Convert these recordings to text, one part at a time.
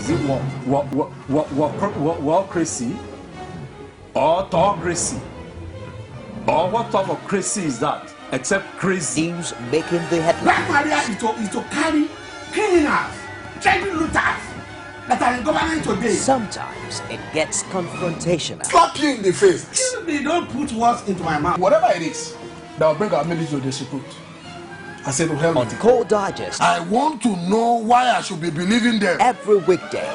Is it warcracy or autocracy? Or what type of crazy is that? Except crazy. News making the headlines. Black Maria is to carry criminals, treasure looters that are in government today. Sometimes it gets confrontational. Slap you in the face. They don't put words into my mouth. Whatever it is that will bring our military to disrepute, I said to hell On with it. Core Digest, I want to know why I should be believing them. every weekday,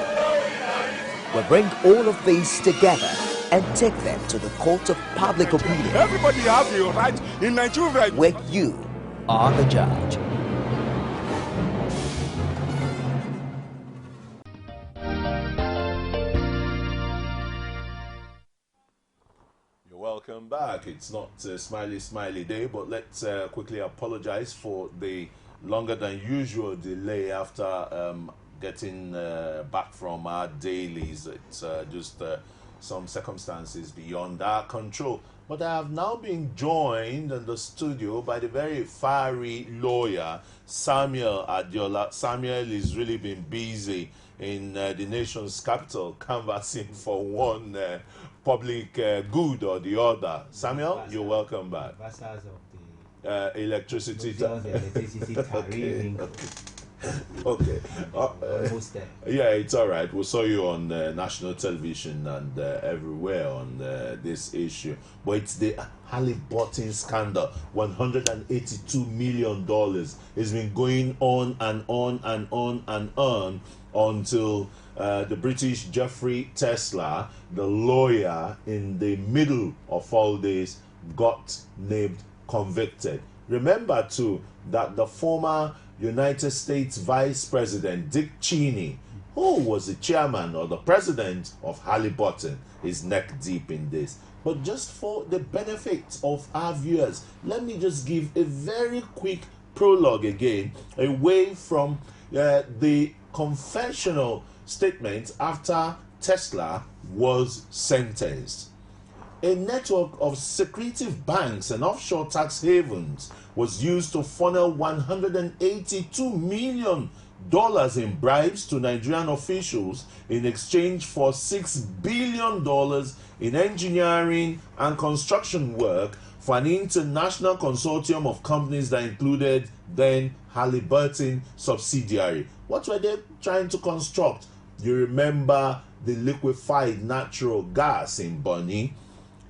we bring all of these together and take them to the court of public opinion, Everybody has a right in Nigeria. where you are the judge. You're welcome back. It's not smiley day, but let's quickly apologize for the longer than usual delay after getting back from our dailies. It's just some circumstances beyond our control. But I have now been joined in the studio by the very fiery lawyer, Samuel Adiola. Samuel has really been busy in the nation's capital, canvassing for one public good or the other. Samuel, you're welcome back. Electricity tariff. Okay. Almost there. Yeah, it's all right. We saw you on national television and everywhere on this issue. But it's the Halliburton scandal. $182 million. It's been going on and on and on and on until the British Jeffrey Tesla, the lawyer in the middle of all this, got named convicted. Remember too that the former United States Vice President Dick Cheney, who was the chairman or the president of Halliburton, is neck deep in this. But just for the benefit of our viewers, let me just give a very quick prologue again, away from the confessional statement after Tesla was sentenced. A network of secretive banks and offshore tax havens was used to funnel $182 million in bribes to Nigerian officials in exchange for $6 billion in engineering and construction work for an international consortium of companies that included then Halliburton subsidiary. What were they trying to construct? You remember the liquefied natural gas in Bonny.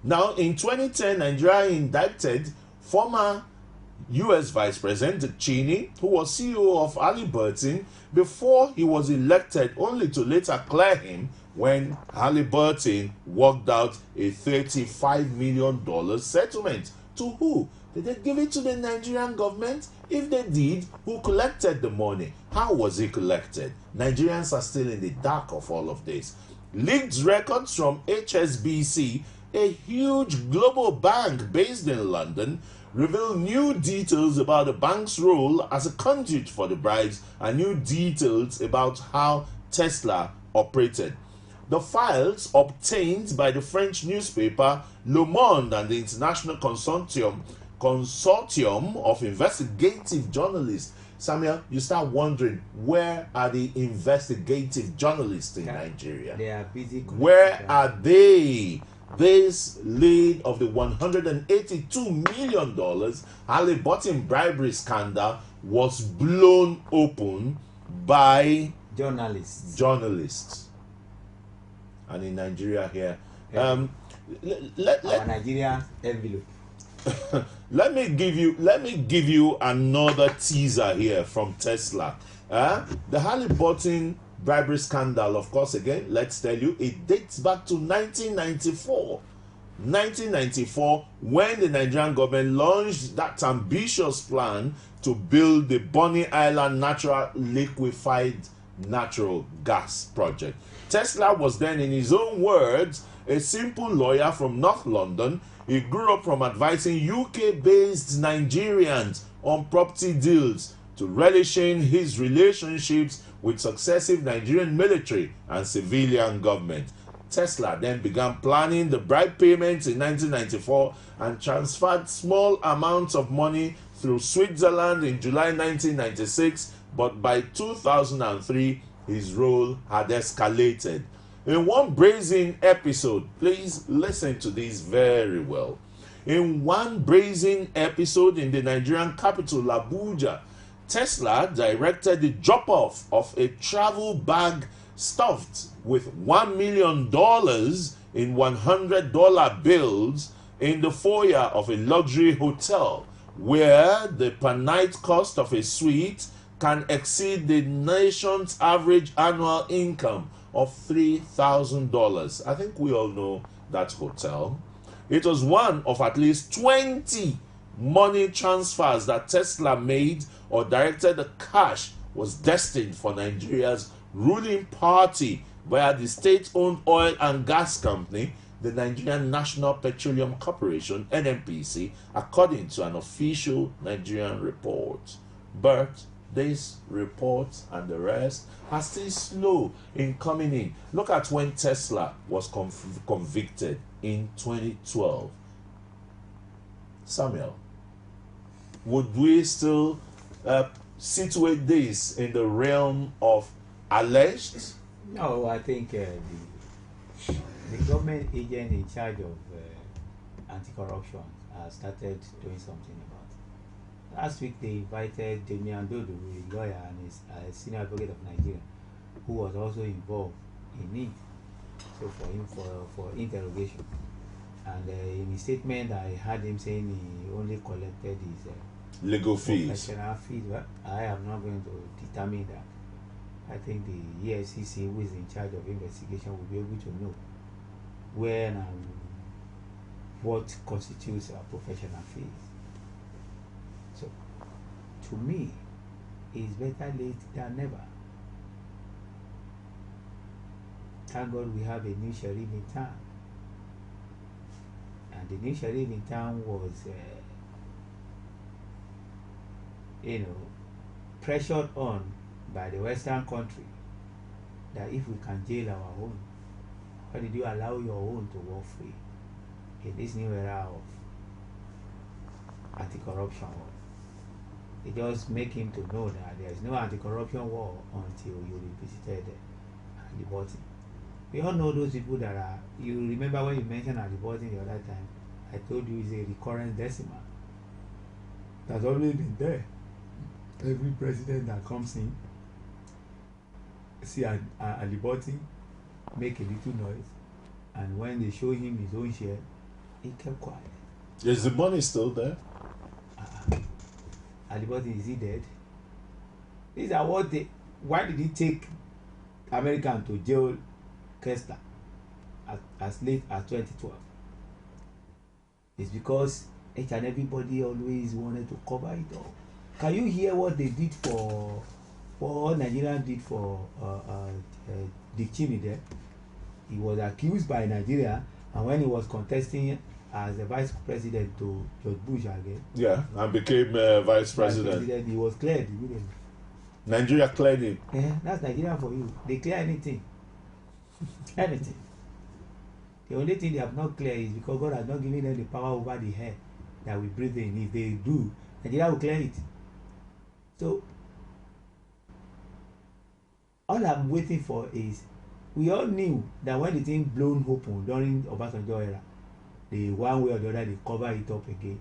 Now, in 2010, Nigeria indicted former U.S. Vice President Dick Cheney, who was CEO of Halliburton, before he was elected, only to later clear him when Halliburton worked out a $35 million settlement. To who? Did they give it to the Nigerian government? If they did, who collected the money? How was it collected? Nigerians are still in the dark of all of this. Leaked records from HSBC, a huge global bank based in London, reveal new details about the bank's role as a conduit for the bribes and new details about how Tesla operated. The files obtained by the French newspaper Le Monde and the International Consortium of Investigative Journalists. Samuel, you start wondering, where are the investigative journalists in Nigeria? They are busy. Where are they? This lead of the $182 million Halliburton bribery scandal was blown open by journalists. And in Nigeria here, our Nigeria envelope. let me give you another teaser here from Tesla. The Halliburton bribery scandal, of course, again, let's tell you, it dates back to 1994. 1994, when the Nigerian government launched that ambitious plan to build the Bonny Island liquefied natural gas project. Tesla was then, in his own words, a simple lawyer from North London. He grew up from advising UK-based Nigerians on property deals to relishing his relationships with successive Nigerian military and civilian government. Tesla then began planning the bribe payments in 1994 and transferred small amounts of money through Switzerland in July 1996, but by 2003, his role had escalated. In one brazen episode, please listen to this very well. In one brazen episode in the Nigerian capital, Abuja, Tesla directed the drop-off of a travel bag stuffed with $1 million in $100 bills in the foyer of a luxury hotel, where the per night cost of a suite can exceed the nation's average annual income of $3,000. I think we all know that hotel. It was one of at least 20 money transfers that Tesla made or directed. The cash was destined for Nigeria's ruling party via the state-owned oil and gas company, the Nigerian National Petroleum Corporation, NNPC, according to an official Nigerian report. But this report and the rest are still slow in coming in. Look at when Tesla was convicted in 2012. Samuel, would we still situate this in the realm of alleged? No, I think the government agent in charge of anti-corruption has started doing something about it. Last week they invited Damian Dodo, a lawyer and a senior advocate of Nigeria, who was also involved in it. So for him for interrogation. And in his statement, I heard him saying he only collected his legal fees. Professional fees. Well, I am not going to determine that. I think the EFCC, who is in charge of investigation, will be able to know when and what constitutes a professional fees. So, to me, it's better late than never. Thank God we have a new sheriff in town. And the new sheriff in town was, pressured on by the Western country that if we can jail our own, why did you allow your own to walk free in this new era of anti-corruption war? It just make him to know that there is no anti-corruption war until you revisited HALLIBURTON. We all know those people that are, you remember when you mentioned HALLIBURTON the other time, I told you it's a recurrent decimal. It has always been there. Every president that comes in, see HALLIBURTON, make a little noise, and when they show him his own share, he kept quiet. Is the money still there? HALLIBURTON, is he dead? These are what they. Why did he take American to jail Kessler as late as 2012? It's because each and everybody always wanted to cover it all. Can you hear what they did for what Nigerians did for Dick Cheney there? He was accused by Nigeria, and when he was contesting as the vice president to George Bush again. Yeah, and became vice president. He was cleared immediately. Nigeria cleared him. Yeah, that's Nigeria for you. They clear anything. Anything. The only thing they have not cleared is because God has not given them the power over the air that we breathe in. If they do, Nigeria will clear it. So, all I'm waiting for is, we all knew that when the thing blown open during Obasanjo era, the one way or the other they cover it up again.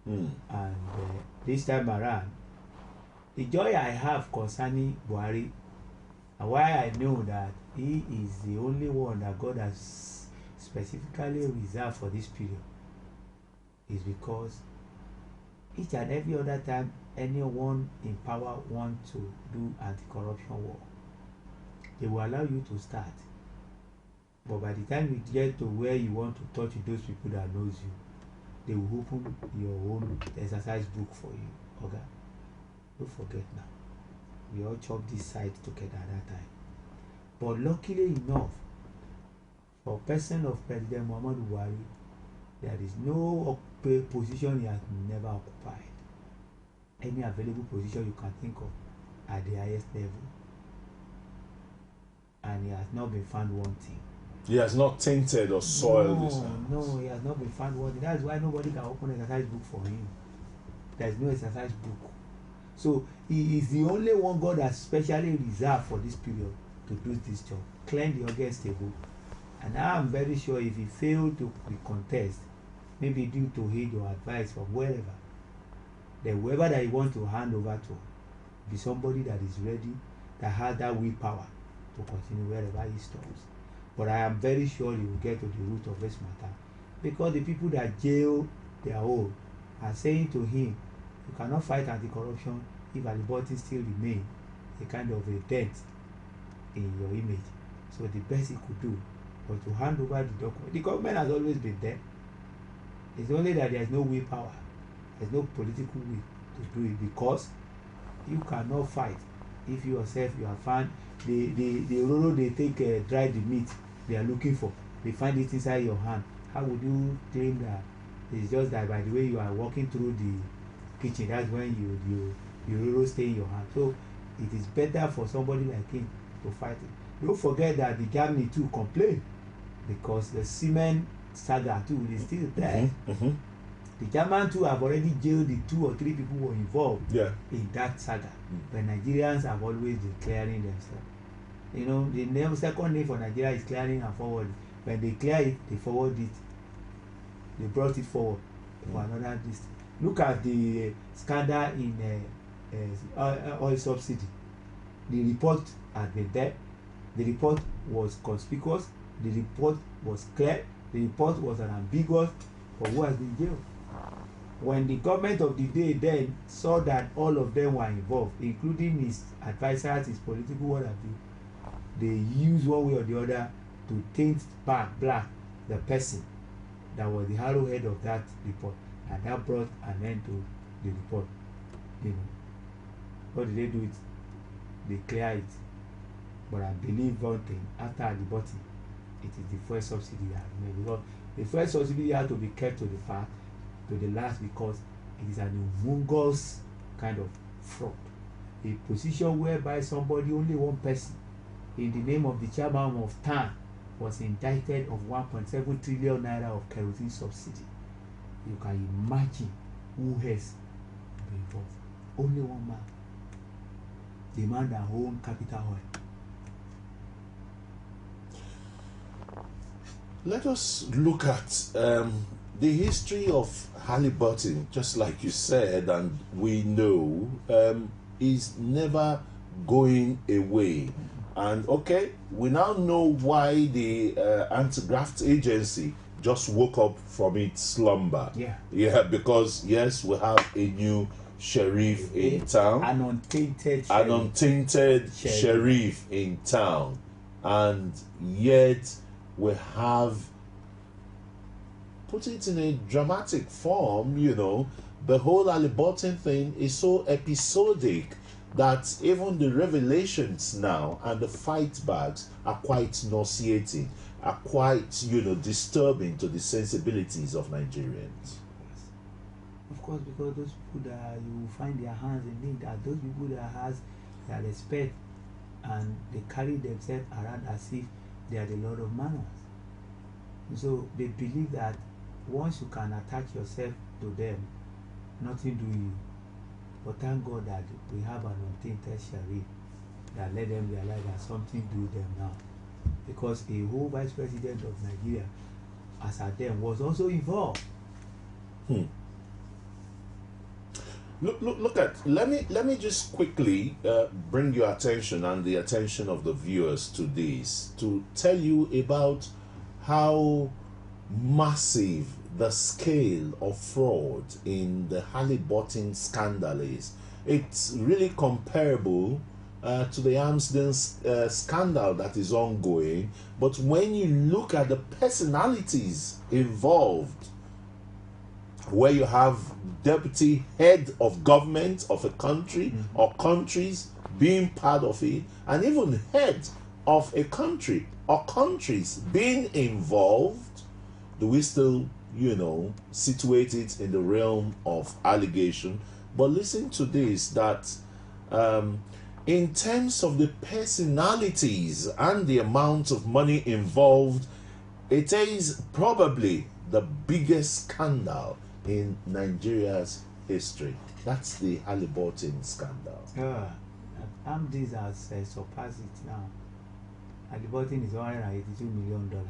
And this time around, the joy I have concerning Buhari, and why I know that he is the only one that God has specifically reserved for this period, is because each and every other time anyone in power wants to do anti-corruption work, they will allow you to start. But by the time you get to where you want to touch those people that knows you, they will open your own exercise book for you. Okay? Don't forget now. We all chopped this side together at that time. But luckily enough, for person of President Muhammadu Buhari, there is no position he has never occupied. Any available position you can think of at the highest level. And he has not been found wanting. He has not tainted or soiled his hands. No, he has not been found wanting. That's why nobody can open an exercise book for him. There is no exercise book. So he is the only one God has specially reserved for this period to do this job, clean the organ stable. And I am very sure if he failed to contest, maybe due to aid or advice from wherever, then whoever that he want to hand over to be somebody that is ready, that has that willpower to continue wherever he stops. But I am very sure he will get to the root of this matter, because the people that jail their own are saying to him, you cannot fight anti-corruption if HALLIBURTON still remain a kind of a dent in your image. So the best he could do was to hand over the document. The government has always been there. It's only that there is no willpower, there's no political will to do it, because you cannot fight if you yourself you have found the roro they take dry the meat they are looking for, they find it inside your hand. How would you claim that it's just that by the way you are walking through the kitchen, that's when you roro stay in your hand? So it is better for somebody like him to fight it. Don't forget that the Germany too complain, because the cement saga too is still there. The German too have already jailed the 2 or 3 people who were involved in that saga. But Nigerians have always been clearing themselves. You know, the second name for Nigeria is clearing and forwarding. When they clear it, they forward it. They brought it forward for another district. Look at the scandal in oil subsidy. The report had been there. The report was conspicuous. The report was clear. The report was unambiguous for who has been jailed. When the government of the day then saw that all of them were involved, including his advisors, his political what have you, they used one way or the other to taint black the person that was the arrowhead of that report, and that brought an end to the report. You know, what did they do? They clear it. But I believe one thing: after HALLIBURTON, it is the first subsidy that made, because the first subsidy had to be kept to the fact, to the last, because it is an humongous kind of fraud, a position whereby somebody, only one person, in the name of the chairman of TAN, was indicted of 1.7 trillion naira of kerosene subsidy. You can imagine who has been involved. Only one man, the man that owned Capital Oil. Let us look at the history of HALLIBURTON, just like you said, and we know, is never going away. And okay, we now know why the anti-graft agency just woke up from its slumber. Yeah, because yes, we have a new sheriff in town, an untainted sheriff in town, and yet we have put it in a dramatic form. You know, the whole HALLIBURTON thing is so episodic that even the revelations now and the fight backs are quite nauseating, are quite, you know, disturbing to the sensibilities of Nigerians. Of course, because those people that you find their hands in it are those people that has their respect, and they carry themselves around as if they are the Lord of Manners. So they believe that once you can attach yourself to them, nothing do you. But thank God that we have an untainted sheriff that let them realize that something do them now. Because a whole vice president of Nigeria, as at then, was also involved. Look at, let me just quickly bring your attention and the attention of the viewers to this, to tell you about how massive the scale of fraud in the HALLIBURTON scandal is. It's really comparable to the Amsden scandal that is ongoing, but when you look at the personalities involved, where you have deputy head of government of a country or countries being part of it, and even head of a country or countries being involved, do we still, you know, situate it in the realm of allegation? But listen to this, that in terms of the personalities and the amount of money involved, it is probably the biggest scandal in Nigeria's history. That's the Halliburton scandal. Amdis has surpassed it now. Halliburton is $182 million.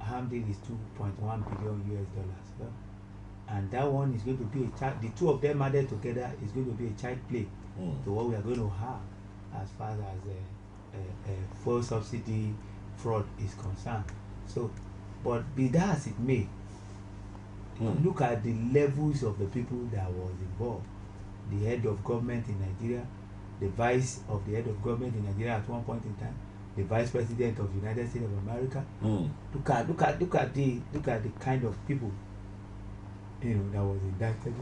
Hamdin is $2.1 billion. And that one is going to be a child. The two of them added together is going to be a child play to what we are going to have as far as fuel subsidy fraud is concerned. So, but be that as it may, look at the levels of the people that was involved. The head of government in Nigeria, the vice of the head of government in Nigeria at one point in time, the vice president of the United States of America. Look at the kind of people, you know, that was indicted.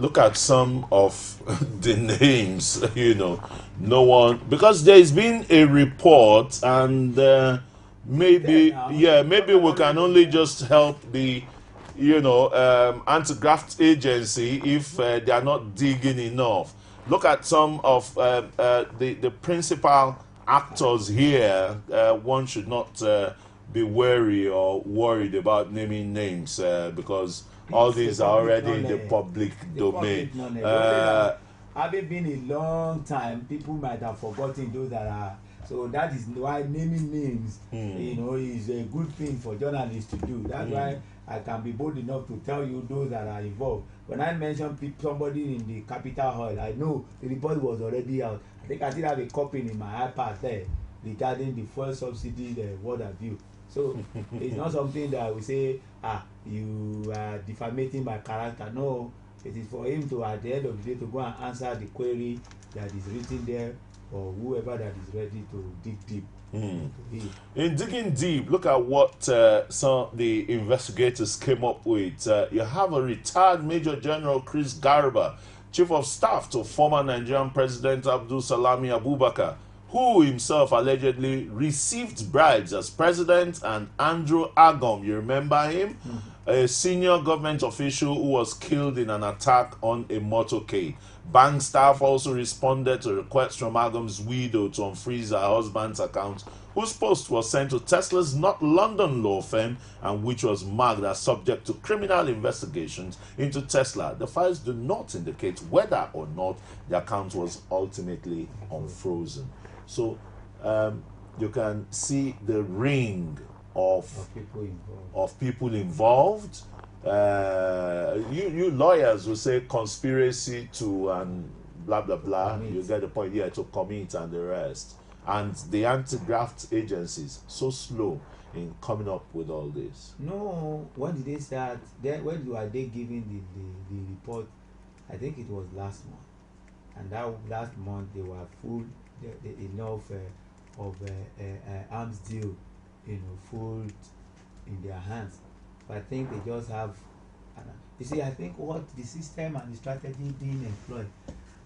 Look at some of the names. You know, no one, because there's been a report, and maybe we can only just help the anti-graft agency if they are not digging enough. Look at some of the principal actors here. One should not be wary or worried about naming names because all these are already in the public domain. Having been a long time, people might have forgotten those that are. So that is why naming names, is a good thing for journalists to do. That's why I can be bold enough to tell you those that are involved. When I mention somebody in the Capital Hall, I know the report was already out. I think I still have a copy in my iPad there regarding the fuel subsidy, the what have you. So it's not something that we say, you are defamating my character. No, it is for him to, at the end of the day, to go and answer the query that is written there, or whoever that is ready to dig deep. In digging deep, look at what some of the investigators came up with. You have a retired Major General Chris Garba, Chief of Staff to former Nigerian President Abdul Salami Abubakar, who himself allegedly received bribes as president, and Andrew Agom, you remember him? A senior government official who was killed in an attack on a motorcade. Bank staff also responded to requests from Agom's widow to unfreeze her husband's account, whose post was sent to Tesla's North London law firm and which was marked as subject to criminal investigations into Tesla. The files do not indicate whether or not the account was ultimately unfrozen. So you can see the ring of people involved. You lawyers will say conspiracy to and blah blah blah. You get the point here, to commit and the rest. And the anti-graft agencies so slow in coming up with all this. No, when did they start? When were they giving the report? I think it was last month, and that last month they were full. Enough of arms deal, full in their hands. But I think they just have. You see, I think what the system and the strategy being employed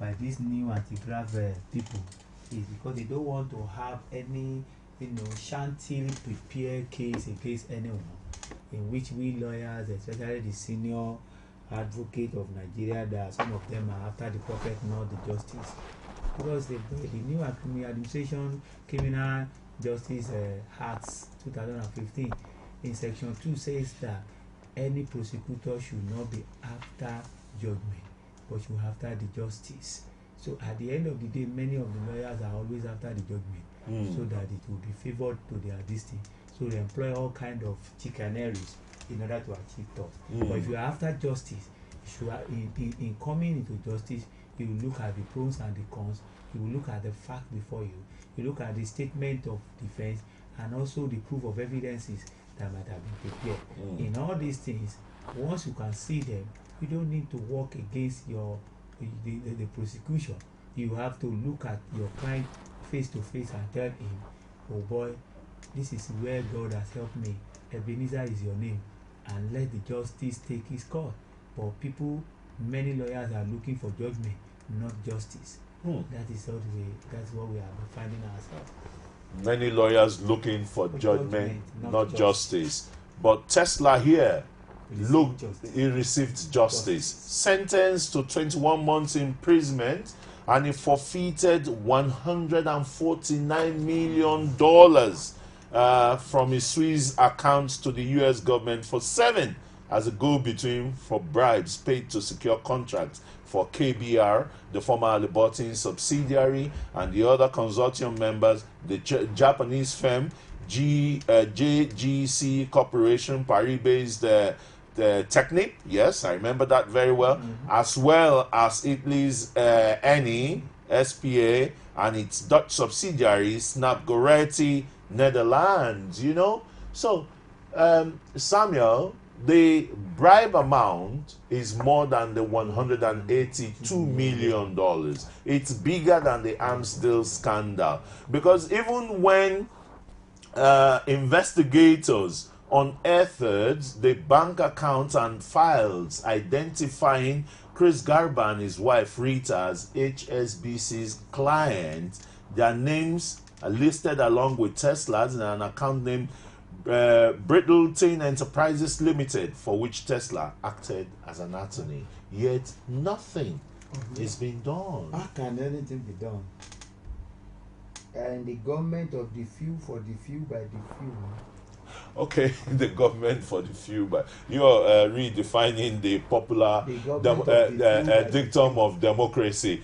by these new anti-graft people is because they don't want to have any, shantily prepared case against anyone, in which we lawyers, especially the senior advocate of Nigeria, that some of them are after the puppet, not the justice. Because the new administration criminal justice acts 2015 in section 2 says that any prosecutor should not be after judgment but should after the justice. So at the end of the day, many of the lawyers are always after the judgment so that it will be favored to their destiny. So they employ all kind of chicaneries in order to achieve that. But if you are after justice, you should, in coming into justice, you will look at the pros and the cons, you will look at the fact before you, you look at the statement of defense and also the proof of evidences that might have been prepared. In all these things, once you can see them, you don't need to work against the prosecution. You have to look at your client face to face and tell him, oh boy, this is where God has helped me. Ebenezer is your name, and let the justice take his course. But many lawyers are looking for judgment, not justice. That's what we are finding ourselves. Many lawyers looking for judgment, not justice. But Tesla here, he received justice. Sentenced to 21 months imprisonment, and he forfeited $149 million from his Swiss account to the US government for 7 as a go-between for bribes paid to secure contracts for KBR, the former HALLIBURTON subsidiary, and the other consortium members, the Japanese firm JGC Corporation, Paris-based the Technic, yes, I remember that very well, as well as Italy's Eni, SPA, and its Dutch subsidiary, Snapgoretti, Netherlands, you know. So, Samuel, the bribe amount is more than the $182 million. It's bigger than the arms deal scandal. Because even when investigators unearthed the bank accounts and files identifying Chris Garba and his wife Rita as HSBC's clients, their names are listed along with Tesla's in an account named Brittleton Enterprises Limited, for which Tesla acted as an attorney. Yet nothing is being done. How can anything be done? And the government of the few for the few by the few. Okay, the government for the few, but you're redefining the popular dictum of democracy.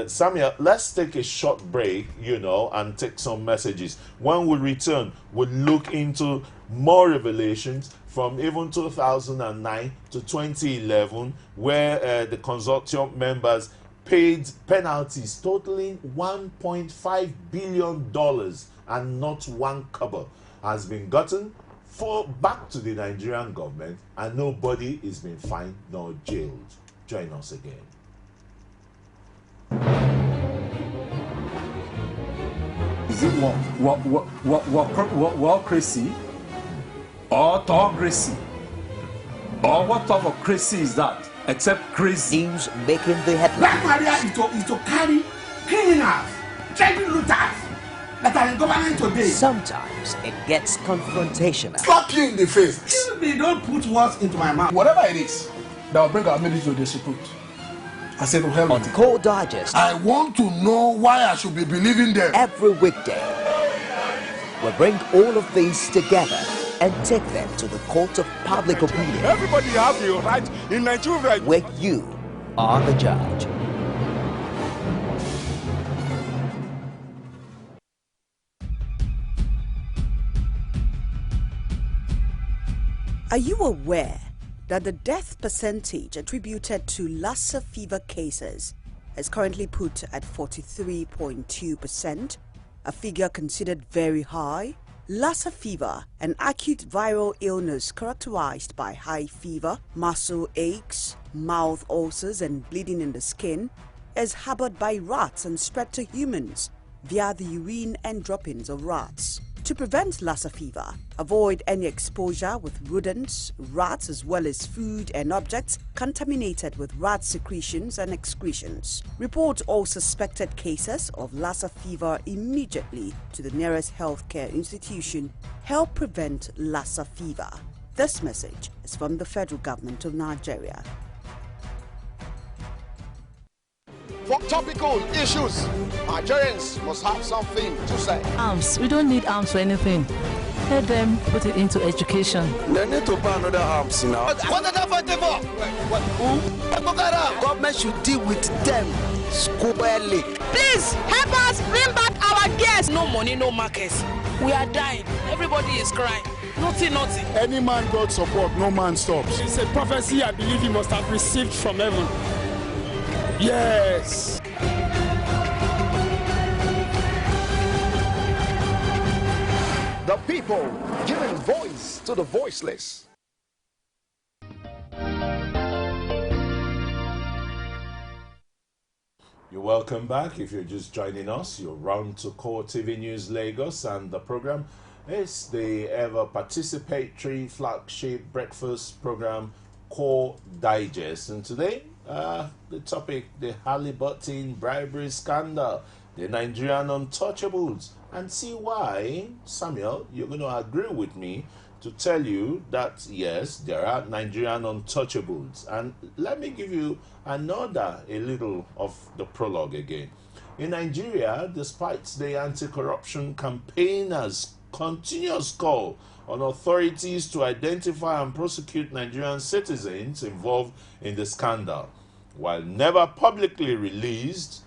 Samuel, let's take a short break, you know, and take some messages. When we return, we'll look into more revelations from even 2009 to 2011, where the consortium members paid penalties totaling $1.5 billion and not one kobo has been gotten back to the Nigerian government, and nobody is being fined nor jailed. Join us again. Is it wallcracy or autocracy? Or what type of crazy is that? Except crazy. News making the headlines. Black Maria is to carry criminals, treasure looters that are in government today. Sometimes it gets confrontational. Slap you in the face. Excuse me, don't put words into my mouth. Whatever it is that will bring our military to disrepute, I said to hell On with it. Core Digest, I want to know why I should be believing them. every weekday, we bring all of these together and take them to the court of public opinion, Everybody have a right in Nigeria. where you are the judge. Are you aware that the death percentage attributed to Lassa fever cases is currently put at 43.2%, a figure considered very high? Lassa fever, an acute viral illness characterized by high fever, muscle aches, mouth ulcers and bleeding in the skin, is harbored by rats and spread to humans via the urine and droppings of rats. To prevent Lassa fever, avoid any exposure with rodents, rats, as well as food and objects contaminated with rat secretions and excretions. Report all suspected cases of Lassa fever immediately to the nearest healthcare institution. Help prevent Lassa fever. This message is from the federal government of Nigeria. For topical issues, Nigerians must have something to say. Arms. We don't need arms for anything. Let them put it into education. They need to buy another arms now. What are they fighting for? Who? Government should deal with them squarely. Please help us bring back our guests. No money, no markets. We are dying. Everybody is crying. Nothing. Any man God support, no man stops. It's a prophecy I believe he must have received from heaven. Yes. The people giving voice to the voiceless. You're welcome back. If you're just joining us, you're round to Core TV News Lagos, and the program is the ever participatory flagship breakfast program Core Digest. And today, the topic, the HALLIBURTON bribery scandal, the Nigerian Untouchables, and see why, Samuel, you're going to agree with me to tell you that yes, there are Nigerian Untouchables. And let me give you a little of the prologue again. In Nigeria, despite the anti-corruption campaigners continuous call on authorities to identify and prosecute Nigerian citizens involved in the scandal. While never publicly released,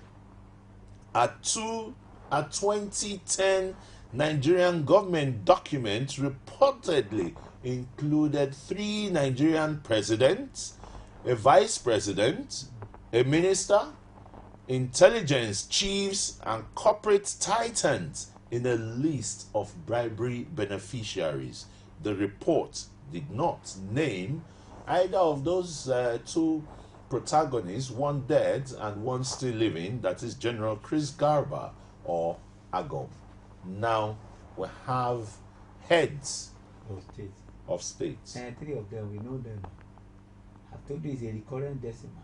a 2010 Nigerian government document reportedly included 3 Nigerian presidents, a vice president, a minister, intelligence chiefs, and corporate titans in a list of bribery beneficiaries. The report did not name either of those 2 protagonists, one dead and one still living, that is General Chris Garba or Agom. Now we have heads of states. And 3 of them, we know them. I've told you it's a recurrent decimal.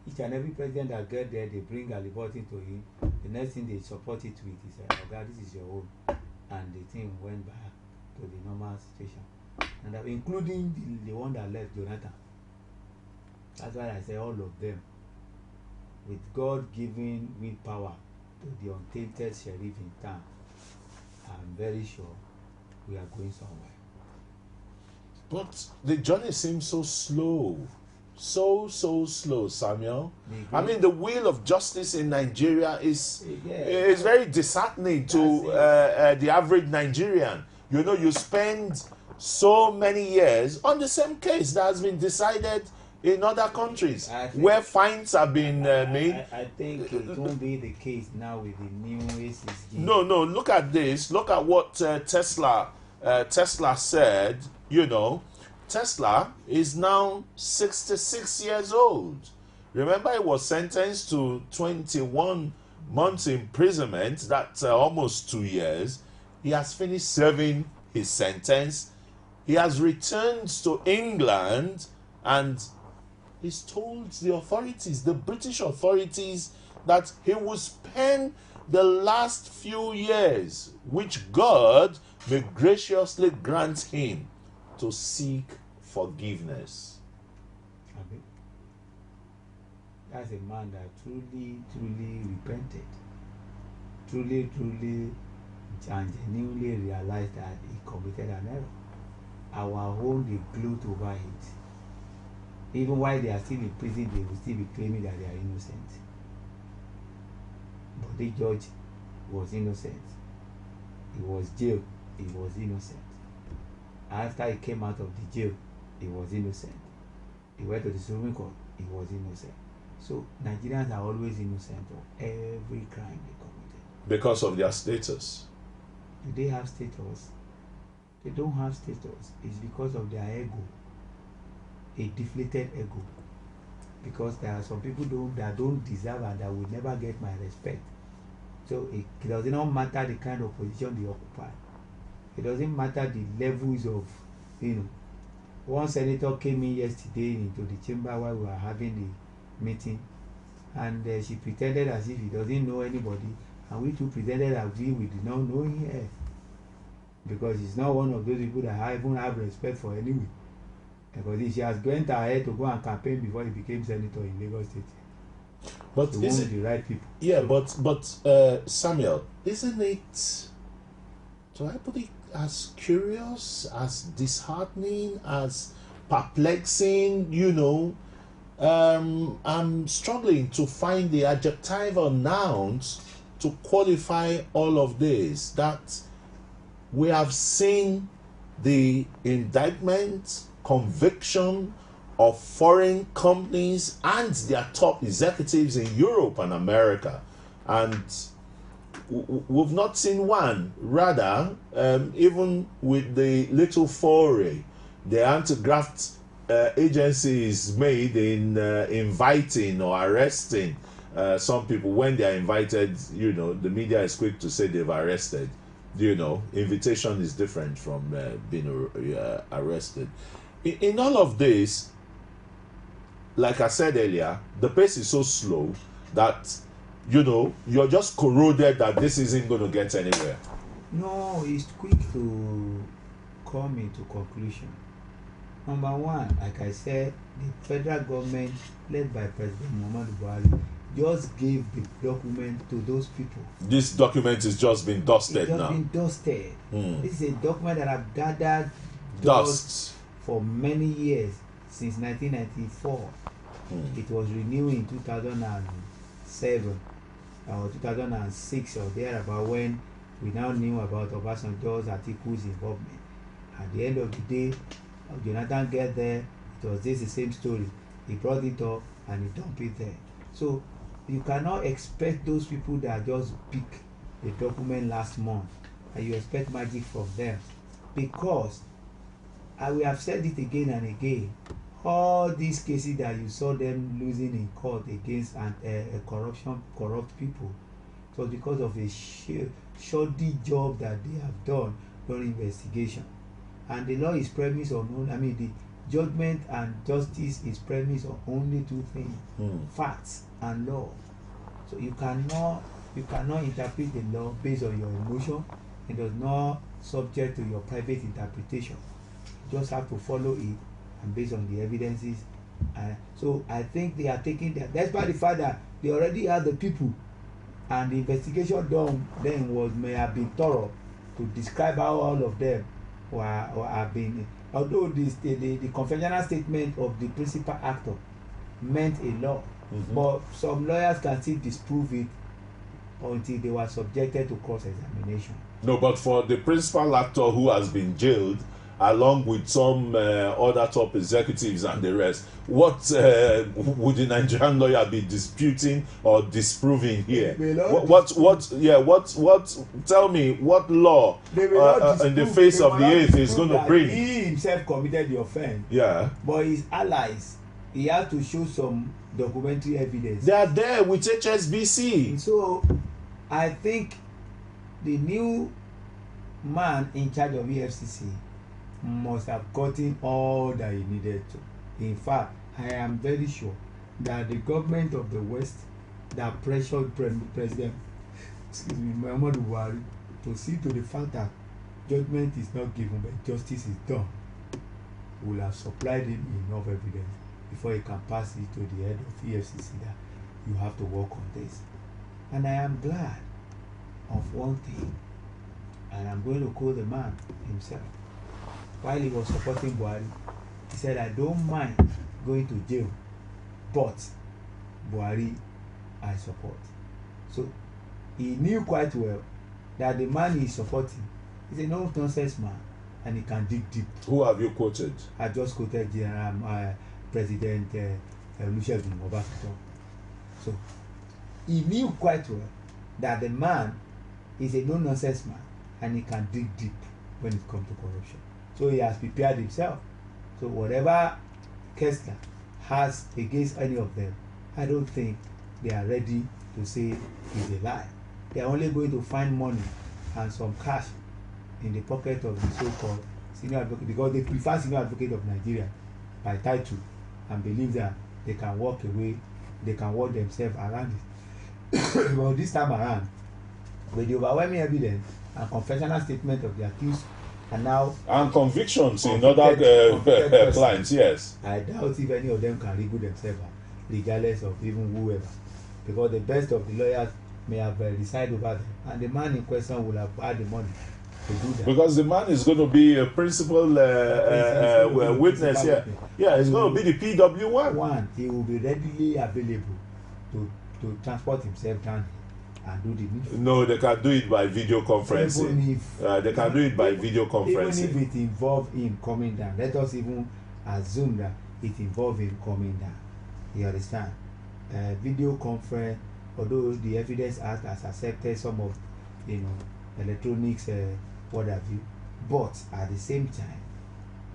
Each and every president that get there, they bring HALLIBURTON to him. The next thing they support it with is, oh God, this is your own. And the thing went back to the normal situation. And including the one that left, Jonathan. That's why I say all of them, with God giving willpower to the untainted sheriff in town, I'm very sure we are going somewhere. But the journey seems so slow. So slow, Samuel. I mean, the wheel of justice in Nigeria is very disheartening to the average Nigerian. You know, you spend so many years on the same case that has been decided in other countries where fines have been made. I think it won't be the case now with the new ACSG. No, look at this. Look at what Tesla said. You know, Tesla is now 66 years old. Remember, he was sentenced to 21 months imprisonment. That's almost 2 years. He has finished serving his sentence. He has returned to England and he's told the authorities, the British authorities, that he will spend the last few years, which God may graciously grant him, to seek forgiveness. That's a man that truly repented, truly and genuinely realized that he committed an error. Our own, they gloat over it. Even while they are still in prison, they will still be claiming that they are innocent. But the judge was innocent. He was jailed. He was innocent. After he came out of the jail, he was innocent. He went to the Supreme Court. He was innocent. So Nigerians are always innocent of every crime they committed. Because of their status. Do they have status? They don't have status. It's because of their ego. A deflated ego. Because there are some people that don't deserve and that will never get my respect. So it does not matter the kind of position they occupy. It doesn't matter the levels of, one senator came in yesterday into the chamber while we were having the meeting, and she pretended as if he doesn't know anybody, and we too pretended as if we did not know him, because he's not one of those people that even have respect for anyone. Because she has went ahead to go and campaign before he became senator in Lagos State. But to is it the right people? Yeah, but Samuel, isn't it? Do I put it as curious, as disheartening, as perplexing? I'm struggling to find the adjectival nouns to qualify all of this. That we have seen the indictment, conviction of foreign companies and their top executives in Europe and America, and we've not seen one. Rather, even with the little foray the anti-graft agency is made in inviting or arresting some people. When they are invited, the media is quick to say they've arrested. Invitation is different from being arrested. In all of this, like I said earlier, the pace is so slow that you're just corroded that this isn't going to get anywhere. No, it's quick to come into conclusion. Number one, like I said, the federal government led by President Muhammadu Buhari, just gave the document to those people. This document has just been dusted It's just now. been dusted. This is a document that I've gathered Dust. for many years, since 1994. It was renewed in 2007 or 2006 or thereabout, when we now knew about Obasanjo's articles involvement. At the end of the day, Jonathan get there, it was this the same story. He brought it up and he dumped it there. So you cannot expect those people that just pick the document last month and you expect magic from them, because we have said it again and again, all these cases that you saw them losing in court against corrupt people, it was because of a shoddy job that they have done during investigation. And the law is premised on, the judgment and justice is premised on only two things: facts and law. So you cannot interpret the law based on your emotion. It does not subject to your private interpretation. You just have to follow it and based on the evidences. So I think they are taking that, despite the fact that they already have the people, and the investigation done then may have been thorough to describe how all of them have been. Although the conventional statement of the principal actor meant a lot, but some lawyers can still disprove it until they were subjected to cross-examination. No, but for the principal actor who has been jailed, along with some other top executives and the rest, what would the Nigerian lawyer be disputing or disproving here? Tell me, what law in the face of the eighth is going to bring? He himself committed the offense. Yeah. But his allies, he had to show some documentary evidence. They are there with HSBC. So I think the new man in charge of EFCC must have gotten all that he needed to. In fact, I am very sure that the government of the West that pressured President Muhammadu Buhari to see to the fact that judgment is not given but justice is done will have supplied him enough evidence before he can pass it to the head of EFCC that you have to work on this. And I am glad of one thing, and I'm going to quote the man himself. While he was supporting Buhari, he said, I don't mind going to jail, but Buhari I support. So he knew quite well that the man he's supporting is a no-nonsense man and he can dig deep. Who have you quoted? I just quoted President Olusegun Obasanjo. So he knew quite well that the man is a no-nonsense man and he can dig deep when it comes to corruption. So he has prepared himself. So whatever Kessler has against any of them, I don't think they are ready to say is a lie. They are only going to find money and some cash in the pocket of the so-called senior advocate, because they prefer senior advocate of Nigeria by title and believe that they can walk away, they can work themselves around it. But this time around, with the overwhelming evidence and confessional statement of the accused, and convictions in other clients, yes. I doubt if any of them can rebut themselves, regardless of even whoever, because the best of the lawyers may have decided over them, and the man in question will have had the money to do that. Because the man is going to be a principal witness here. Yeah, it's going to be the PW1. He will be readily available to transport himself down and do the needful. No, they can do it by video conferencing. They can do it by video conferencing. Even if it involves him coming down, let us even assume that it involves him coming down. You understand? Video conference, although the Evidence Act has accepted some of, electronics, what have you, but at the same time,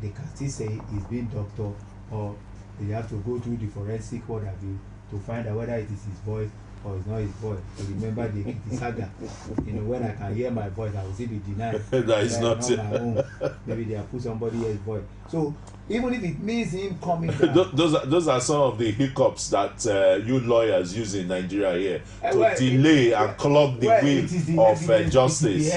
they can still say he's been doctored, or they have to go through the forensic, what have you, to find out whether it is his voice or it's not his voice. So remember the saga. When I can hear my voice, I will still be denied. That is not my own. Maybe they have put somebody else's voice. So even if it means him coming down, those are some of the hiccups that you lawyers use in Nigeria here to delay and clog the wheel of justice,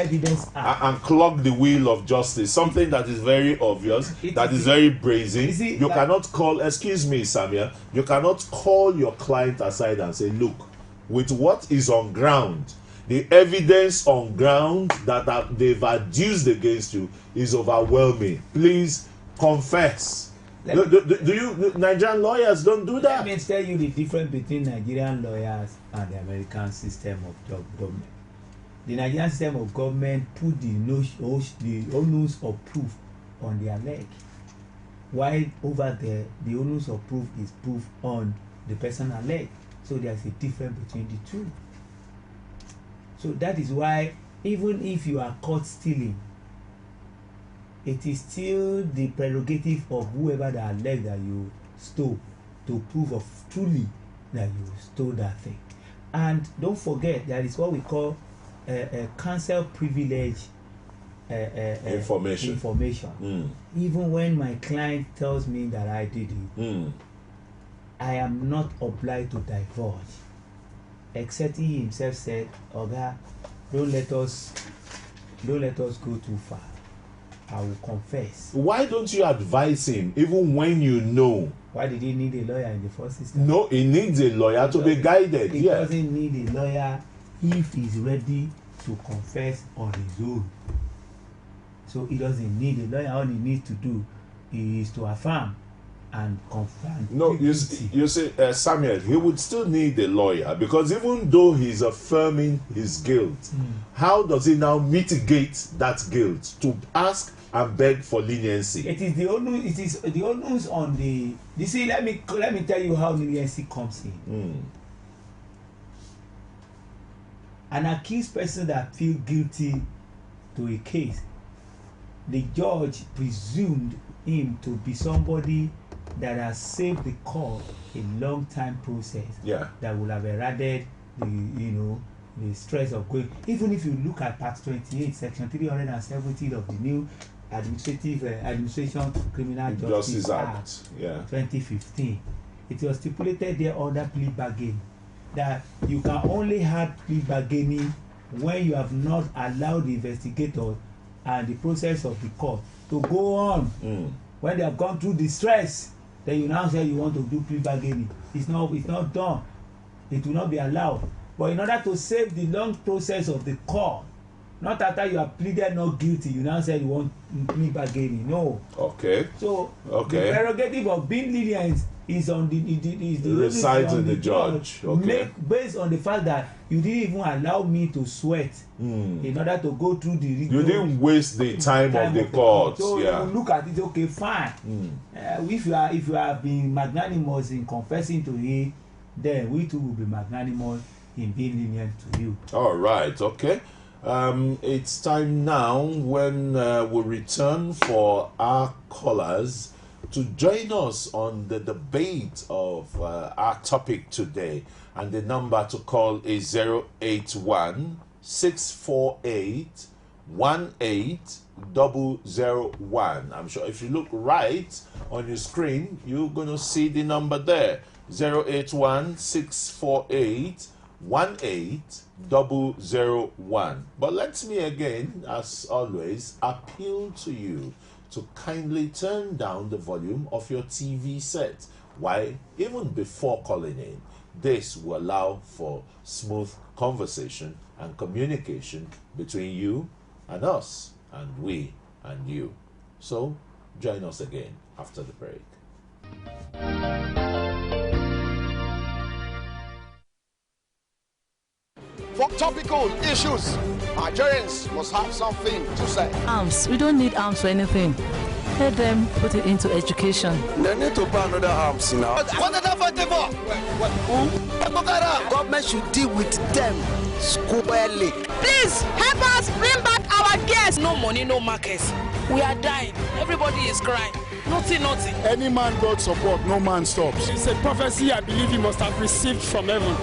and clog the wheel of justice. Something that is very obvious, that is very brazen. You cannot call, excuse me, Samia, you cannot call your client aside and say, look, with what is on ground. The evidence on ground that they've adduced against you is overwhelming. Please confess. Nigerian lawyers don't do that? Let me tell you the difference between Nigerian lawyers and the American system of government. The Nigerian system of government put the onus of proof on their leg, while over there the onus of proof is proof on the personal leg. So there's a difference between the two. So that is why even if you are caught stealing, it is still the prerogative of whoever that alleged that you stole to prove of truly that you stole that thing. And don't forget, there is what we call a counsel privilege information. Even when my client tells me that I did it, I am not obliged to divulge, except he himself said, "Oga, don't let us go too far. I will confess." Why don't you advise him even when you know? Why did he need a lawyer in the first instance? No, he needs a lawyer to be guided. He doesn't need a lawyer if he's ready to confess on his own. So he doesn't need a lawyer. All he needs to do is to affirm and confirm. No, you see, Samuel, he would still need a lawyer, because even though he's affirming his guilt, how does he now mitigate that guilt to ask and beg for leniency? It is the onus on the. You see, let me tell you how leniency comes in. An accused person that feels guilty to a case, the judge presumed him to be somebody that has saved the court a long time process. That will have eraded the stress of going. Even if you look at Part 28, Section 370 of the new Administration Criminal Justice Act 2015, it was stipulated there under plea bargaining that you can only have plea bargaining when you have not allowed the investigator and the process of the court to go on. When they have gone through the stress, then you now say you want to do plea bargaining. It's not done. It will not be allowed. But in order to save the long process of the court, not after you have pleaded not guilty, you now say you want plea bargaining. No. Okay. So the prerogative of being lenient is on the side of the judge. Okay. Based on the fact that you didn't even allow me to sweat in order to go through the rigor. You didn't waste the time of the court. So you look at it, okay, fine. If you have been magnanimous in confessing to it, then we too will be magnanimous in being lenient to you. All right, okay. It's time now when we return for our callers to join us on the debate of our topic today. And the number to call is 081-648-18001. I'm sure if you look right on your screen, you're going to see the number there. 081-648-18001. But let me again, as always, appeal to you to kindly turn down the volume of your TV set. Why? Even before calling in. This will allow for smooth conversation and communication between you and us, and we and you. So, join us again after the break. For topical issues, Nigerians must have something to say. Arms. We don't need arms for anything. Let them put it into education. They need to buy another arms now. What are they fighting for? Who? Government should deal with them squarely. Please help us bring back our guests. No money, no markets. We are dying. Everybody is crying. Nothing. Any man God support, no man stops. It's a prophecy I believe he must have received from heaven.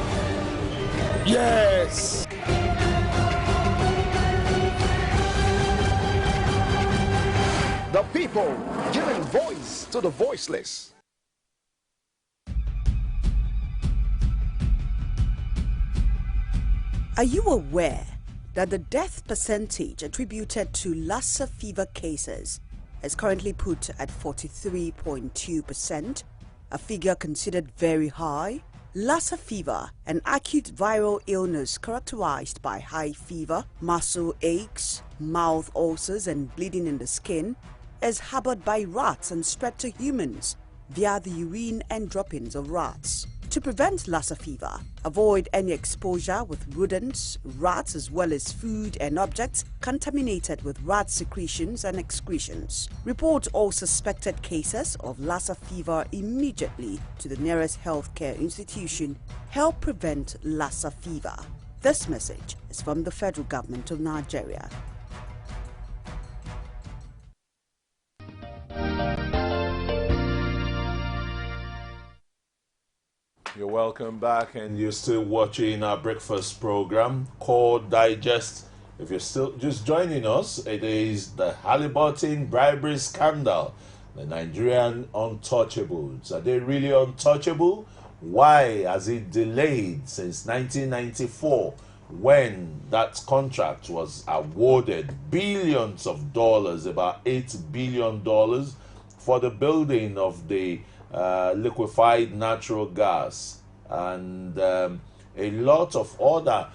Yes. The people giving voice to the voiceless. Are you aware that the death percentage attributed to Lassa fever cases is currently put at 43.2%, a figure considered very high? Lassa fever, an acute viral illness characterized by high fever, muscle aches, mouth ulcers and bleeding in the skin, is harbored by rats and spread to humans via the urine and droppings of rats. To prevent Lassa fever, avoid any exposure with rodents, rats, as well as food and objects contaminated with rat secretions and excretions. Report all suspected cases of Lassa fever immediately to the nearest healthcare institution. Help prevent Lassa fever. This message is from the federal government of Nigeria. You're welcome back, and you're still watching our breakfast program called Digest. If you're still just joining us, it is the Halliburton bribery scandal, the Nigerian Untouchables. Are they really untouchable? Why has it delayed since 1994, when that contract was awarded billions of dollars, about $8 billion, for the building of the liquefied natural gas, and a lot of other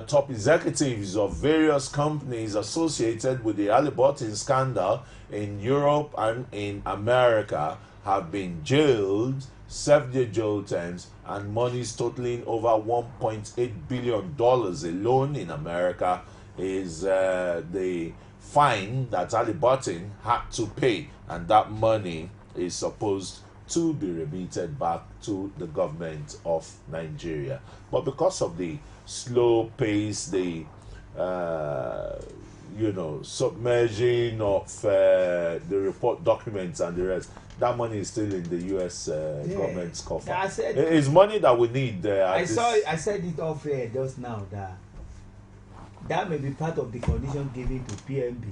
top executives of various companies associated with the Halliburton scandal in Europe and in America have been jailed, served their jail terms, and monies totaling over $1.8 billion alone in America is the fine that Halliburton had to pay, and that money is supposed to be remitted back to the government of Nigeria. But because of the slow pace, the submerging of the report documents and the rest, that money is still in the U.S. government's coffer. It's money that we need. I said it off here just now that may be part of the condition given to PMB,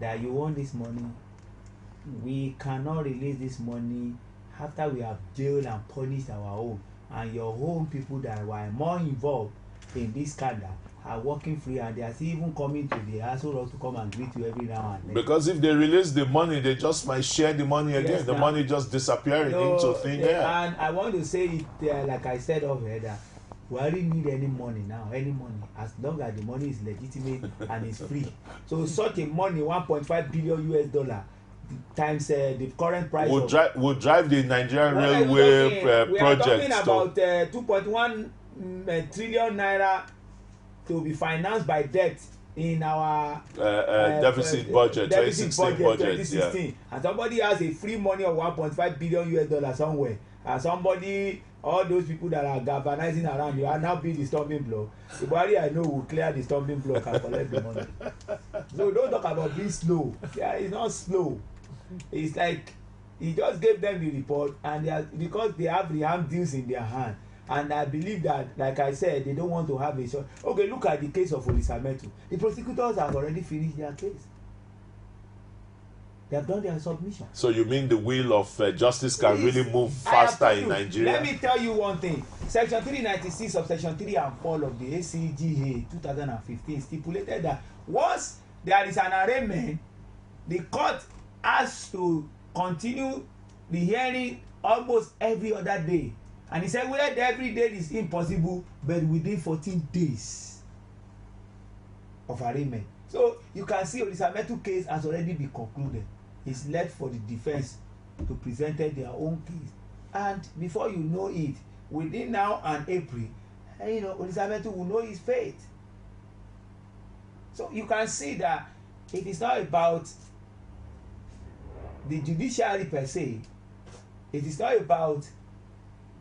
that you want this money. We cannot release this money after we have jailed and punished our own, and your own people that were more involved in this scandal are working free, and they are still even coming to the asshole to come and greet you every now and then. Because if they release the money, they just might share the money again. Yes, the money just disappearing into thin air. And I want to say it like I said over here, that we already need any money now, any money, as long as the money is legitimate and is free. So such a money, $1.5 billion US, times the current price would drive the Nigerian railway project. We are talking about 2.1 trillion naira to be financed by debt in our deficit budget, 2016. Yeah. And somebody has a free money of $1.5 billion US somewhere, and somebody, all those people that are galvanizing around you are now being the stumbling block. The body I know will clear the stumbling block and collect the money. So don't talk about being slow. Yeah, it's not slow. It's like he just gave them the report, and because they have the arm deals in their hand, and I believe that, like I said, they don't want to have a shot. Okay, look at the case of Olisametu. The prosecutors have already finished their case. They have done their submission. So you mean the wheel of justice can really move faster in Nigeria? Let me tell you one thing. Section 396 of Section 3 and 4 of the ACGA 2015 stipulated that once there is an arraignment, the court has to continue the hearing almost every other day. And he said whether every day is impossible, but within 14 days of arraignment. So you can see Olisametu case has already been concluded. It's left for the defense to present their own case. And before you know it, within now and April, Olisametu will know his fate. So you can see that it is not about the judiciary per se. It is not about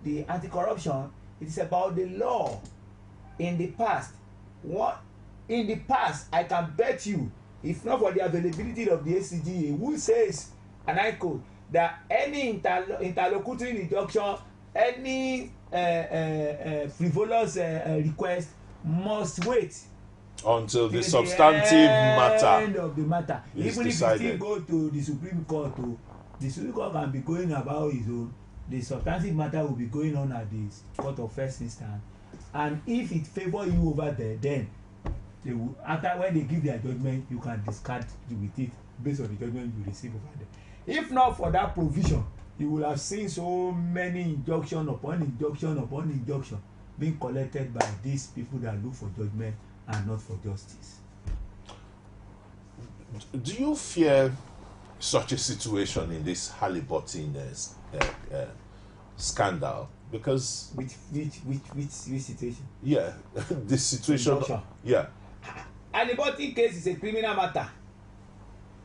the anti-corruption. It is about the law. In the past, I can bet you, if not for the availability of the ACGA, who says, and I quote, that any interlocutory injunction, any frivolous request must wait until the substantive matter end of the matter. Even decided. If you still go to the Supreme Court, the Supreme Court can be going about his own. The substantive matter will be going on at the court of first instance, and if it favour you over there, then they will, after when they give their judgment, you can discard with it based on the judgment you receive over there. If not for that provision you will have seen so many injunction upon injunction upon injunction being collected by these people that look for judgment and not for justice. Do you fear such a situation in this Halliburton scandal? Because which situation? Yeah, this situation. Injunction. Yeah. Halliburton case is a criminal matter.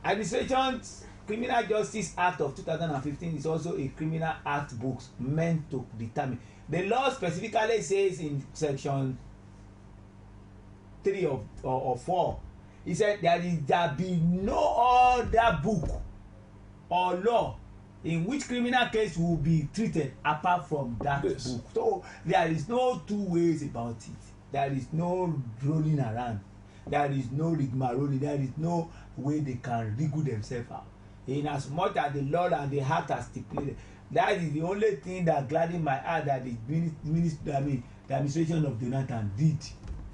Administration's Criminal Justice Act of 2015 is also a criminal act book meant to determine. The law specifically says in section 3 or 4, he said there be no other book or law in which criminal case will be treated apart from that book. So there is no two ways about it. There is no rolling around. There is no rigmarole. There is no way they can wriggle themselves out. In as much as the law and the heart are stipulated, that is the only thing that gladdened my heart that the administration of Jonathan did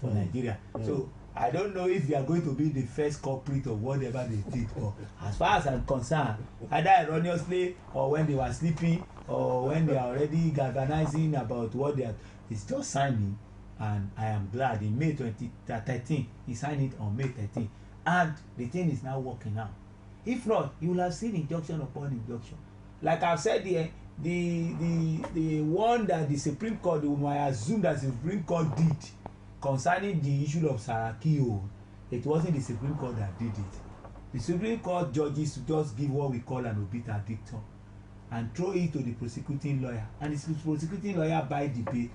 for Nigeria. So I don't know if they are going to be the first culprit of whatever they did, but as far as I'm concerned, either erroneously or when they were sleeping or when they are already galvanizing about what they are, it's just signing. And I am glad in May 2013, he signed it on May 13, and the thing is now working out. If not, you will have seen injunction upon injunction. Like I've said here, the one that the Supreme Court, I assume that the Supreme Court did concerning the issue of Saraki, it wasn't the Supreme Court that did it. The Supreme Court judges just give what we call an obiter dictum and throw it to the prosecuting lawyer, and the prosecuting lawyer buy the bail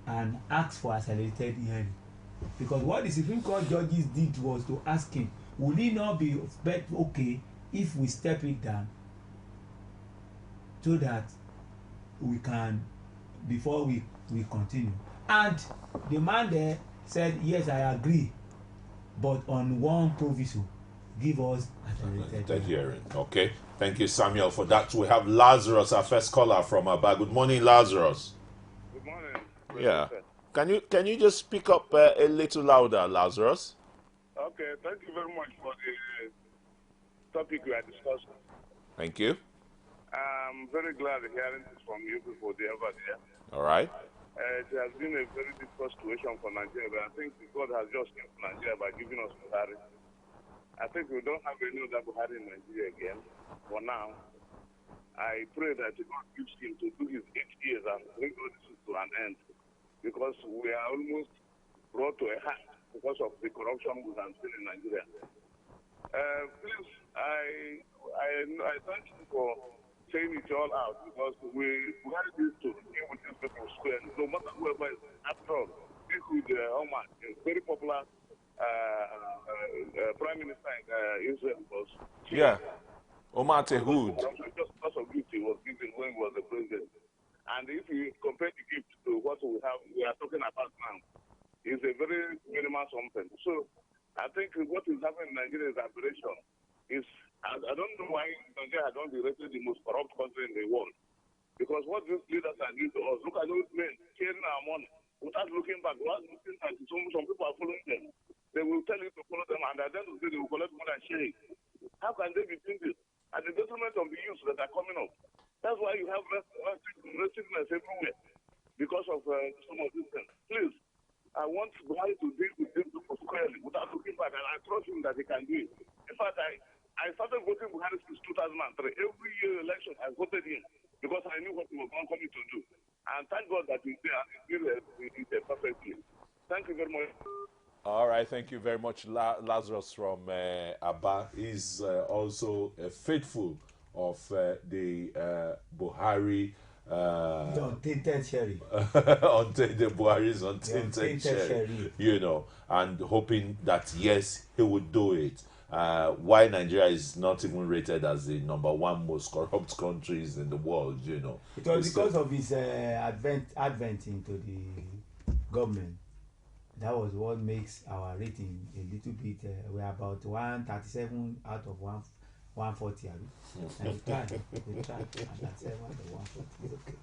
and ask for accelerated hearing. Because what the Supreme Court judges did was to ask him, will it not be okay if we step it down so that we can, before we continue? And the man there said, yes, I agree, but on one proviso, give us accelerated hearing. Okay, thank you, Samuel, for that. We have Lazarus, our first caller from Aba. Good morning, Lazarus. Good morning. Yeah. Can you just speak up a little louder, Lazarus? Okay, thank you very much for the topic we are discussing. Thank you. I'm very glad hearing this from you people the other day. All right. It has been a very difficult situation for Nigeria, but I think God has just helped Nigeria by giving us Buhari. I think we don't have any other Buhari in Nigeria again for now. I pray that God gives him to do his 8 years and bring all this to an end, because we are almost brought to a halt because of the corruption we have seen in Nigeria. Please, I thank you for saying it all out, because we had this to deal with these people square. No matter whoever is after all, this is Omar, a very popular prime minister in Israel was. Yeah, Omar Tehud. Just because of gift he was given when he was the president. And if you compare the gift to what we are talking about now, it's a very minimal something. So I think what is happening in Nigeria is aberration. I don't know why Nigeria has not been rated the most corrupt country in the world. Because what these leaders are doing to us, look at those men sharing our money without looking back. Without looking at some people are following them. They will tell you to follow them, and at the end of the day, they will collect money and share it. How can they be doing this at the detriment of the youth that are coming up? That's why you have restlessness everywhere, because of some of these things. Please, I want Buhari to deal with these people squarely without looking back, and I trust him that he can do it. In fact, I started voting Buhari since 2003. Every year election, I voted him because I knew what he was coming to do. And thank God that he's there and he's there perfectly. Thank you very much. All right, thank you very much, Lazarus from Aba. He's also faithful of the Buhari. The untainted sherry. The Buhari's untainted sherry. You know, and hoping that, yes, he would do it. Why Nigeria is not even rated as the #1 most corrupt countries in the world, you know. It was because of his advent into the government. That was what makes our rating a little bit. We're about 137 out of 140. And we tried. 137 out of 140. Okay.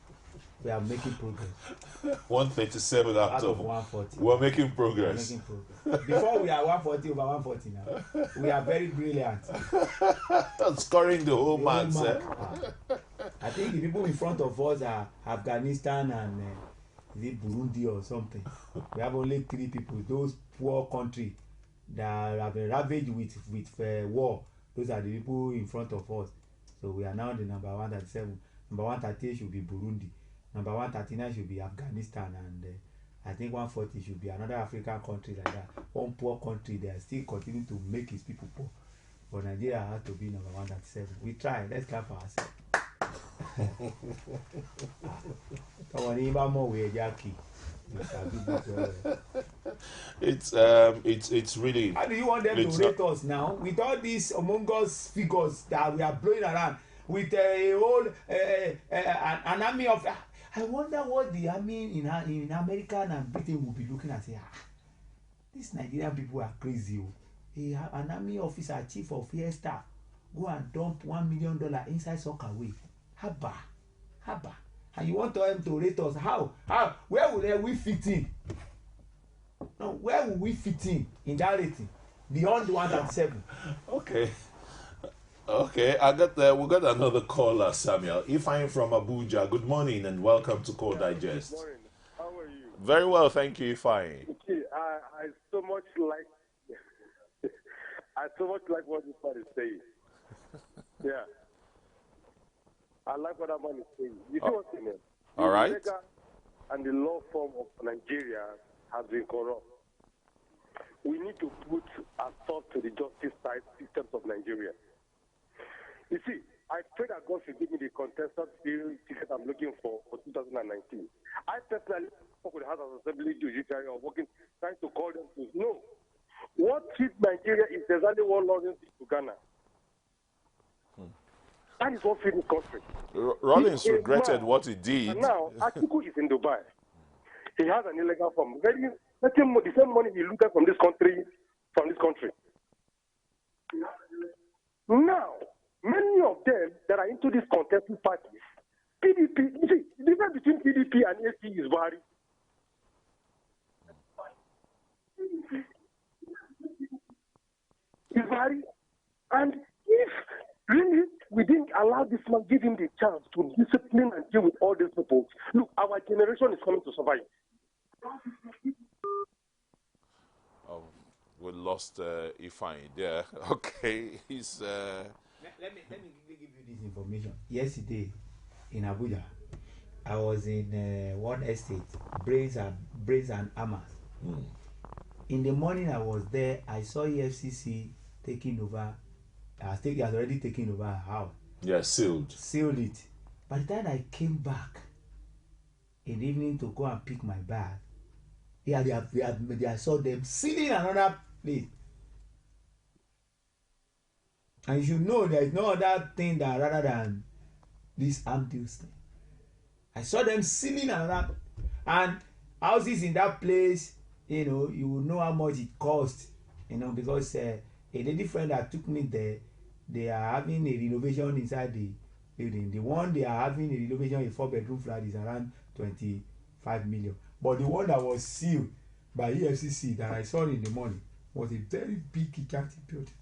We are making progress. 137 out of 140. We're making progress. Before we are 140 over 140 now. We are very brilliant. Scoring the whole marks. I think the people in front of us are Afghanistan and is it Burundi or something. We have only 3 people. Those poor country that have been ravaged with war. Those are the people in front of us. So we are now the number 137. Number 138 should be Burundi. Number 139 should be Afghanistan, and I think 140 should be another African country like that. One poor country, they are still continuing to make its people poor. But Nigeria has to be number 137. We try. Let's clap for ourselves. It's really. How do you want them to rate us now with all these Among Us figures that we are blowing around with a whole an army of? I wonder what the army in America and Britain will be looking at. Say, these Nigerian people are crazy. An army officer, chief of air staff, go and dump $1 million inside Sockaway. Haba. And you want them to rate us? How? Where will we fit in? No, where will we fit in that rating? Beyond 137. Okay, we got another caller, Samuel. Ifeanyi from Abuja. Good morning and welcome to Core Digest. Good morning. How are you? Very well, thank you, Ifeanyi. Okay, I so much like what this man is saying. Yeah. I like what that man is saying. You see what's in it? All right. The legal and the law form of Nigeria has been corrupt. We need to put a stop to the justice side systems of Nigeria. You see, I pray that God should give me the contested bill ticket I'm looking for 2019. I personally work with the House of Assembly Judiciary or trying to call them to no. What treats Nigeria is there's only one Lawrence to Ghana. That is what feeds the country. Rollins regretted what he did. And now, Atiku is in Dubai. He has an illegal form. Let him the same money he looted from this country. Now, many of them that are into these contesting parties, PDP, you see, the difference between PDP and AC is Buhari. Is Buhari. And if really we didn't allow this man, give him the chance to discipline and deal with all these people, look, our generation is coming to survive. Oh, we lost Ifeanyi there. Okay, he's. Let me give you this information. Yesterday in Abuja, I was in one estate, Brains and Amas. In the morning I was there, I saw EFCC taking over. He has already taken over a house. Yeah, sealed it. By the time I came back in the evening to go and pick my bag, I saw them sealing another place. And you should know there is no other thing that rather than this armed deals thing. I saw them sealing another, and houses in that place, you will know how much it cost, because a lady friend that took me there, they are having a renovation inside the building. The one they are having a renovation, a 4-bedroom flat, is around 25 million. But the one that was sealed by EFCC that I saw in the morning was a very big, gigantic building.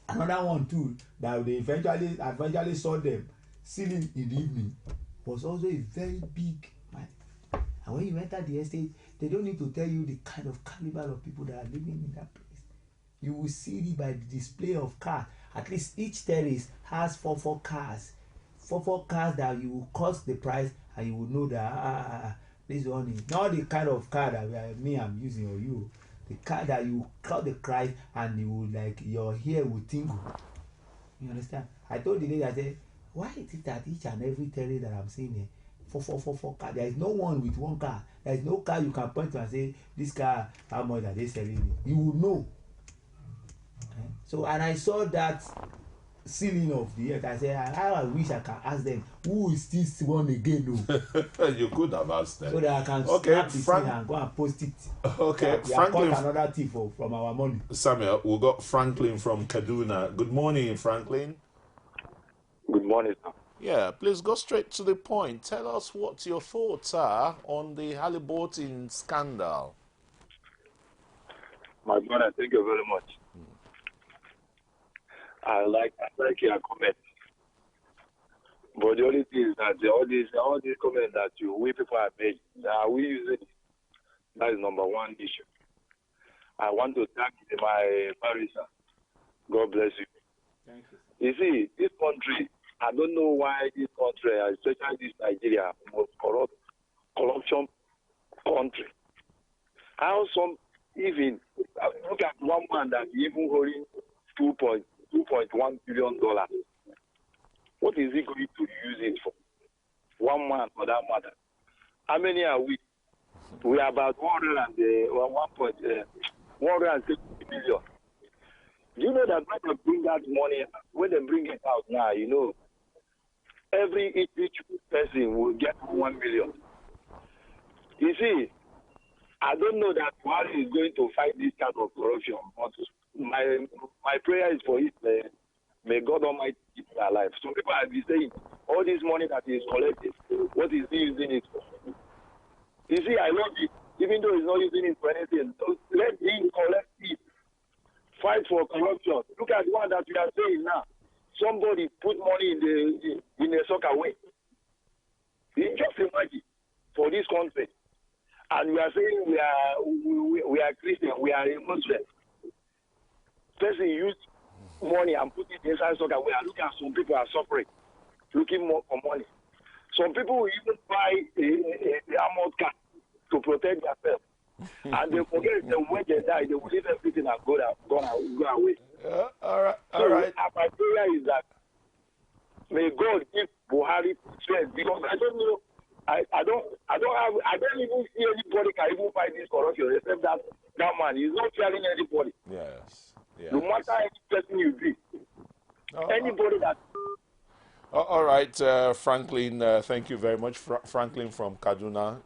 Another one too that they eventually saw them sealing in the evening was also a very big man. And when you enter the estate, they don't need to tell you the kind of caliber of people that are living in that place. You will see it by the display of cars. At least each terrace has four cars. Four cars that you will cost the price, and you will know that this one is not the kind of car that I'm using or you. The car that you cut the price and you will, like, your hair will tingle. You understand? I told the lady, I said, why is it that each and every terrace that I'm seeing here, four cars? There is no one with one car. There is no car you can point to and say, this car, how much are they selling it? You will know. So, and I saw that ceiling of the earth. I said, I wish I can ask them, who is this one again? You could have asked them. So that I can snap the thing and go and post it. Okay, we have got another thief from our money. Samuel, we got Franklin from Kaduna. Good morning, Franklin. Good morning, sir. Yeah, please go straight to the point. Tell us what your thoughts are on the HALLIBURTON scandal. My brother, thank you very much. I like your comment. But the only thing is that all these comments that we people have made, are we using it? That is number one issue. I want to thank my barrister. God bless you. Thank you. You see, this country, I don't know why this country, especially this Nigeria, most corruption country. How some even look at one man that even holding $2.1 billion. What is he going to use it for? One man for that matter. How many are we? We are about 160 million. Do you know that when they bring that money, when they bring it out now, you know, each person will get 1 million. You see, I don't know that Buhari is going to fight this kind of corruption, but my prayer is for it. May God Almighty keep it alive. Some people have been saying, all this money that he is collecting, what is he using it for? You see, I love it. Even though he's not using it for anything, so let him collect it. Fight for corruption. Look at the one that we are saying now. Somebody put money in the soccer way. Just imagine for this country. And we are saying we are Christian, we are a Muslim. Person use money and put it inside soccer way. And look at some people are suffering, looking more for money. Some people will even buy a armored car to protect themselves. And they forget that when they die, they will leave everything and go away. All right. My prayer is that may God give Buhari strength, because I don't know. I don't even see anybody can even fight this corruption except that man. He's not telling anybody. Yes. No matter any person you be, anybody that. All right, Franklin, thank you very much. Franklin from Kaduna.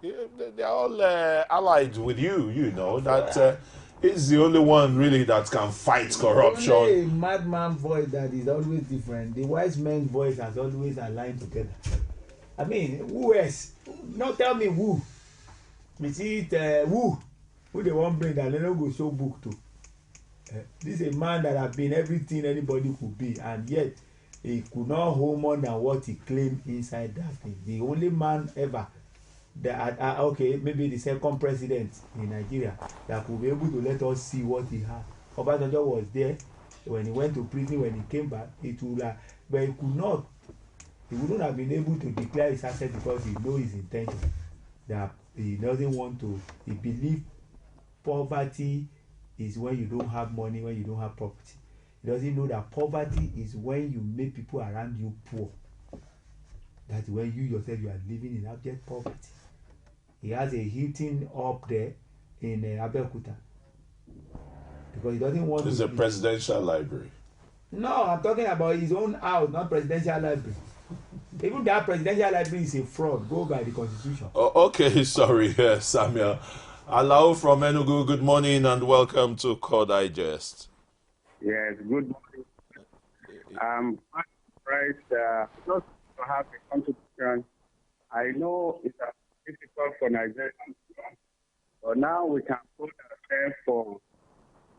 They're all allied with you, you know. That is the only one really that can fight corruption. Only a madman voice that is always different. The wise man's voice has always aligned together. I mean, who else? No, tell me who. Is it who they want bring that they don't go show book to? This is a man that has been everything anybody could be, and yet he could not hold more than what he claimed inside that thing. The only man ever that okay, maybe the second president in Nigeria that could be able to let us see what he had. Obasanjo was there when he went to prison. When he came back, but he could not. He wouldn't have been able to declare his asset because he knows his intention. That he doesn't want to. He believes poverty is when you don't have money, when you don't have property. He doesn't know that poverty is when you make people around you poor. That's when you yourself you are living in abject poverty. He has a Hilton up there in Abeokuta because he doesn't want. It's a presidential library. No, I'm talking about his own house, not presidential library. Even that presidential library is a fraud. Go by the constitution. Oh, okay, sorry, Samuel. Alao from Enugu, good morning and welcome to Core Digest. Yes, good morning. I'm surprised just to have a contribution. I know it's difficult for Nigerians, but now we can put ourselves for,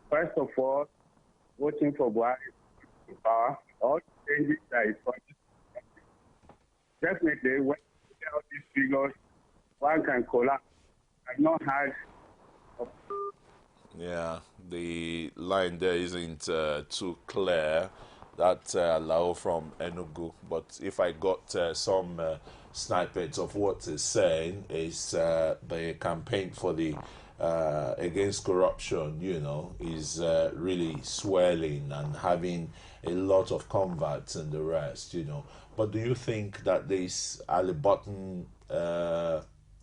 first of all, voting for Buhari to power, all the changes that is for this country. Definitely, when you get all these figures, one can collapse. I've not had. Yeah, the line there isn't too clear. That Lao from Enugu, but if I got some snippets of what he's saying is the campaign for the against corruption, you know, is really swelling and having a lot of converts and the rest, you know. But do you think that this HALLIBURTON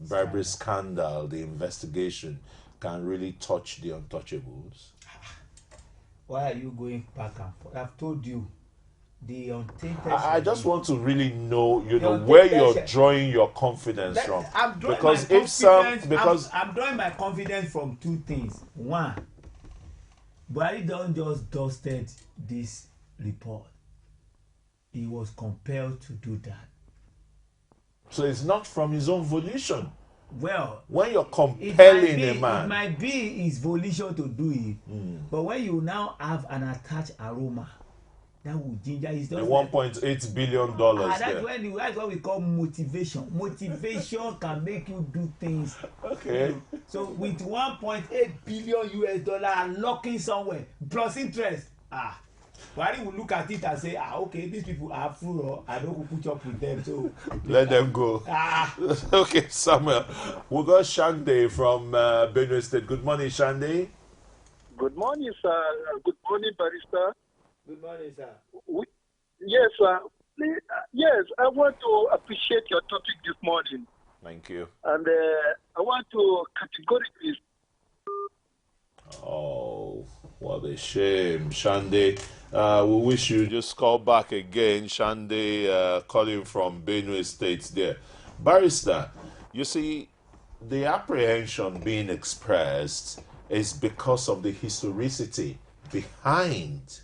bribery scandal, the investigation, can really touch the Untouchables? Why are you going back and forth? I've told you, the untainted. I just want to really know, you know, where you're drawing your confidence from. Because if some, because I'm drawing my confidence from two things. One, Buhari don't just dusted this report. He was compelled to do that. So it's not from his own volition. Well, when you're compelling a man, it might be his volition to do it, but when you now have an attached aroma That will ginger. It's The just $1.8 billion. That's what we call motivation. Motivation can make you do things. Okay. So with 1.8 billion US dollar unlocking somewhere plus interest, Buhari will look at it and say, okay, these people are full, I don't put up with them, so let them go. Okay, Samuel. We got Shande from Benue State. Good morning, Shande. Good morning, sir. Good morning, Barrister. Good morning, sir. Yes, sir. Yes, I want to appreciate your topic this morning. Thank you. And I want to categorically... Oh, what a shame, Shande. We wish you just call back again, Shande, calling from Benue State there. Barrister, you see, the apprehension being expressed is because of the historicity behind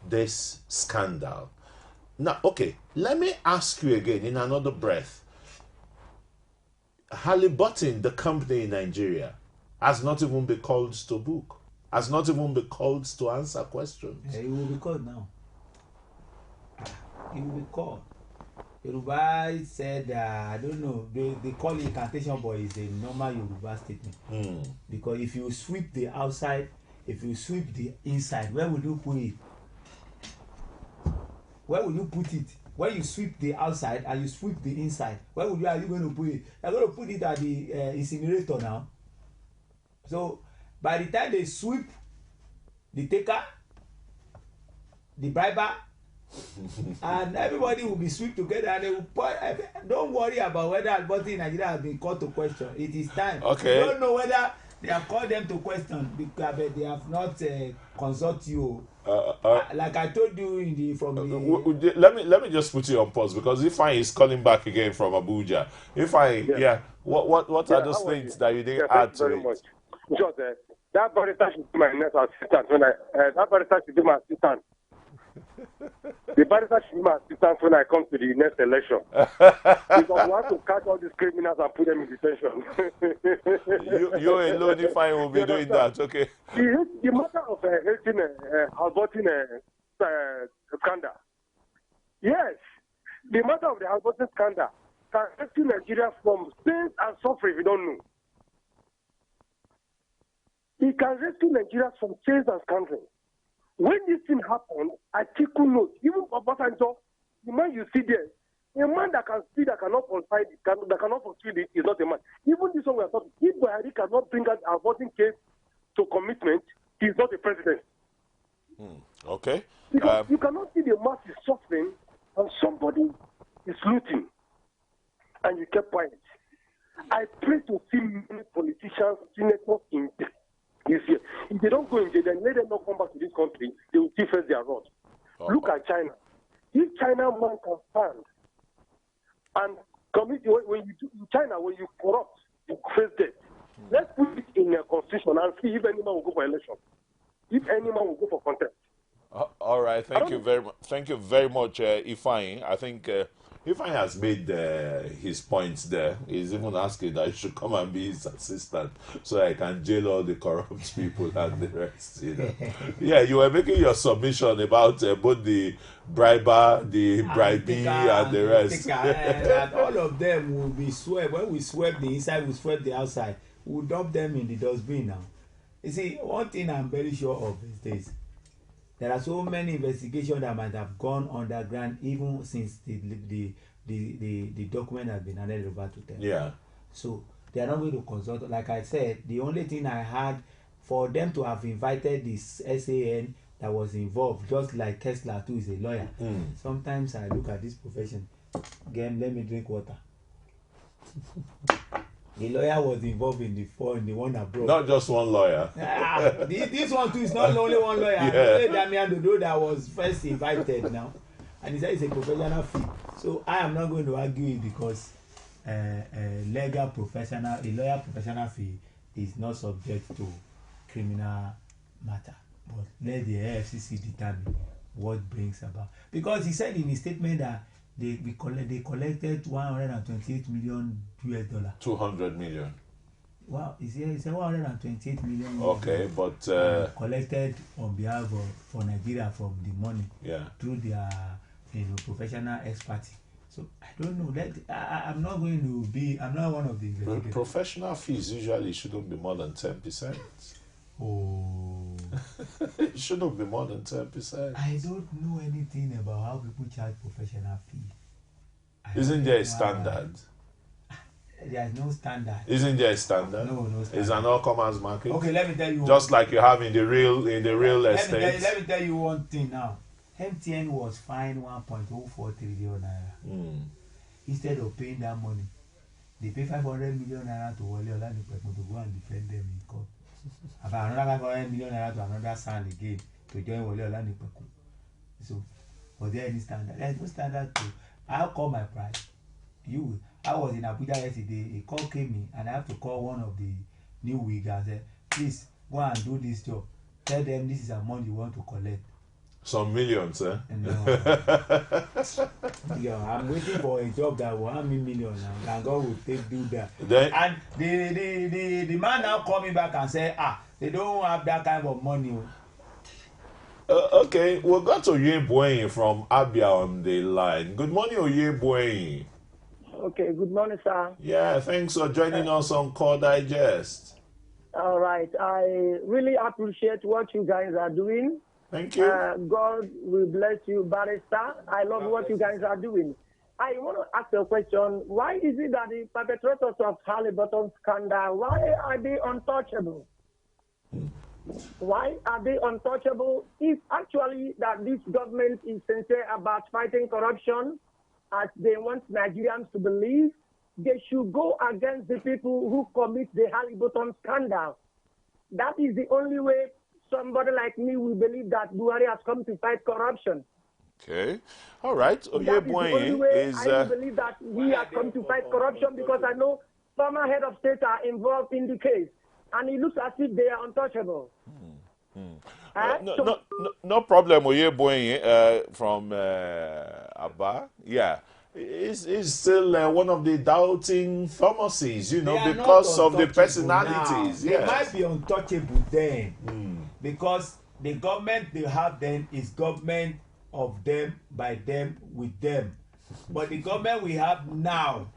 this scandal. Now, okay, let me ask you again in another breath. HALLIBURTON, the company in Nigeria, has not even been called to book, has not even been called to answer questions. He will be called now. He will be called. Yoruba said, I don't know, they call it incantation, but it's a normal Yoruba statement. Because if you sweep the outside, if you sweep the inside, where will you put it? Where will you put it? When you sweep the outside and you sweep the inside, where are you going to put it? You're going to put it at the incinerator now. So by the time they sweep the taker, the briber, and everybody will be swept together, and they will put, don't worry about whether HALLIBURTON in Nigeria has been called to question. It is time. Okay. You don't know whether they have called them to question because they have not consulted you. Like I told you let me just put you on pause, because Ifeanyi is calling back again from Abuja. Ifeanyi, what are those things that you didn't add to it? Much. Because that barrister should be my next assistant that barrister should be my assistant. The barrister should be my assistant when I come to the next election. Because we have to catch all these criminals and put them in detention. you alone, Ifeanyi, will be doing that, okay? The matter of HALLIBURTON scandal. Yes, the matter of the HALLIBURTON scandal can rescue Nigeria from pain and suffering if you don't know. It can rescue Nigeria from chains and scandal. When this thing happened, I took note. Even Obasanjo, the man you see there, a man that can see, that cannot confide, that cannot fulfill it, is not a man. Even this one we are talking, if Buhari cannot bring out a voting case to commitment, he is not a president. Okay. Because you cannot see the mass is suffering and somebody is looting, and you kept quiet. I pray to see many politicians, senators in this year. If they don't go in jail, then let them not come back to this country. They will still face their wrath. Look at China. If China man can stand and commit, when you do in China, when you corrupt, you face death. Let's put it in a constitution and see if any man will go for election. If any man will go for contest. All right, thank you very much. Thank you very much, Ifeanyi. I think Ifeanyi has made his points there. He's even asking that I should come and be his assistant so I can jail all the corrupt people and the rest. You know. Yeah, you were making your submission about both the briber, the bribee, and the rest. And all of them will be swept. When we sweep the inside, we sweep the outside. We'll dump them in the dustbin now. You see, one thing I'm very sure of is this. There are so many investigations that might have gone underground even since the document has been handed over to them. Yeah. So they are not going to consult. Like I said, the only thing I had for them to have invited this SAN that was involved, just like Kessler too is a lawyer. Sometimes I look at this profession. Again, let me drink water. The lawyer was involved in the one abroad. Not just one lawyer. This one too is not only one lawyer. Yeah. Damian Dodo that was first invited now, and he said it's a professional fee. So I am not going to argue it because a lawyer professional fee is not subject to criminal matter. But let the AFCC determine what brings about. Because he said in his statement that they collected $128 million. 200 million. Wow, it's 128 million. Okay, but collected on behalf of for Nigeria from the money. Yeah. Through their professional expertise. So I don't know. I'm not going to be. I'm not one of the investigators. Professional fees usually shouldn't be more than 10%. Oh. It shouldn't be more than 10%. I don't know anything about how people charge professional fees. Isn't there a standard? There is no standard. Isn't there a standard? No standard. It's an all-commerce market. Okay, let me tell you. Just like you have in the real estate. Let me tell you one thing now. MTN was fined 1.04 trillion naira. Instead of paying that money, they pay 500 million naira to Wale Olanipekun to go and defend them in court. About another 500 million naira to another son again to join Wale Olanipekun. So, was there any standard? There is no standard to. I'll call my price. I was in Abuja yesterday. A call came in, and I have to call one of the new wigs and say, please go and do this job. Tell them this is a amount you want to collect. Some millions, eh? No. Yeah, I'm waiting for a job that will have me millions, and God will do that. And the man now call me back and say, they don't have that kind of money. Okay, we've got Oyeboyin from Abia on the line. Good morning, Oyeboyin. Okay, good morning, sir. Yeah, thanks for joining us on Core Digest. All right, I really appreciate what you guys are doing. Thank you. God will bless you, Barrister. I love what you guys are doing. I want to ask a question. Why is it that the perpetrators of HALLIBURTON scandal, why are they untouchable? Why are they untouchable if actually that this government is sincere about fighting corruption, as they want Nigerians to believe? They should go against the people who commit the HALLIBURTON scandal. That is the only way somebody like me will believe that Buhari has come to fight corruption. Okay. All right. That is the only way I will believe that he has come to fight corruption, because I know former head of state are involved in the case, and it looks as if they are untouchable. No problem, Oyeboyin from Abba. Yeah. Is still one of the doubting Thomases, because of the personalities. They might be untouchable then, because the government they have then is government of them, by them, with them. But the government we have now,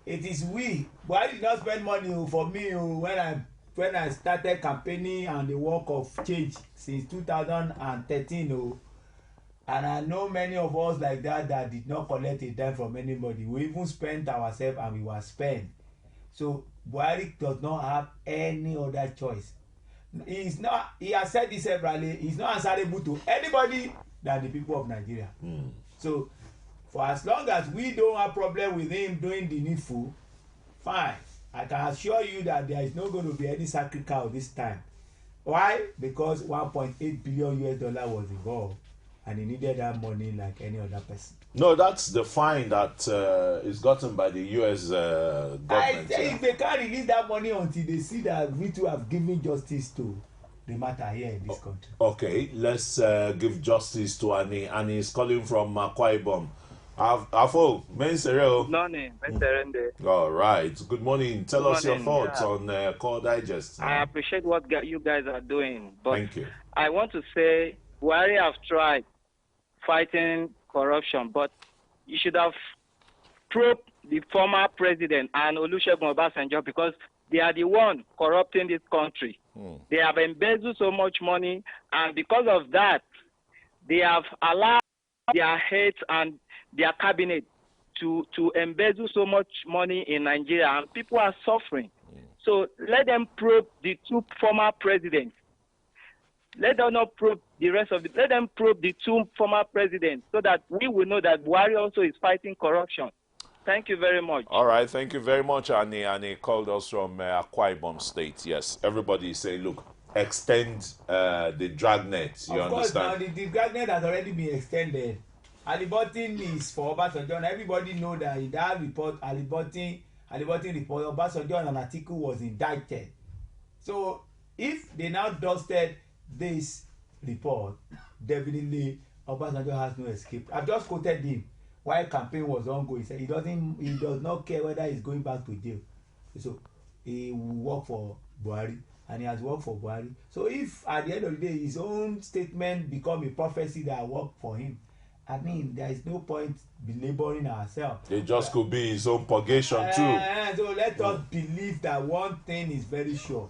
it is we. Why did not spend money for me when I started campaigning and the work of change since 2013? And I know many of us like that did not collect a dime from anybody. We even spent ourselves and we were spent. So Buhari does not have any other choice. He has said this severally, he's not answerable to anybody than the people of Nigeria. So for as long as we don't have problem with him doing the needful, fine. I can assure you that there is not going to be any sacred cow this time. Why? Because $1.8 billion was involved, and he needed that money like any other person. No, that's the fine that is gotten by the U.S. government. I say if they can't release that money until they see that we too have given justice to the matter here in this country. Okay, let's give justice to Annie. Annie is calling from Akwa Ibom. Afo, Good morning, Mr. All right. Good morning. Tell us your thoughts on Core Digest. I appreciate what you guys are doing. But thank you. I want to say Buhari have tried fighting corruption, but you should have probed the former president and Olusegun Obasanjo, because they are the one corrupting this country. They have embezzled so much money, and because of that, they have allowed their heads and their cabinet to embezzle so much money in Nigeria, and people are suffering. So let them probe the two former presidents. Let them not probe the rest of let them probe the two former presidents, so that we will know that Buhari also is fighting corruption. Thank you very much. All right, thank you very much, Annie. Annie called us from Akwa Ibom State. Yes, everybody is saying, look, extend the dragnet. You understand? Of course, now the dragnet has already been extended. HALLIBURTON is for Obasanjo. Everybody know that in that report, HALLIBURTON report, Obasanjo and Atiku was indicted. So if they now dusted this report, definitely Obasanjo has no escape. I've just quoted him while campaign was ongoing. He said he does not care whether he's going back to jail. So he will work for Buhari, and he has worked for Buhari. So if at the end of the day his own statement become a prophecy that work for him, I mean there is no point belaboring ourselves. It just could be his own purgation too. So let us believe that one thing is very sure.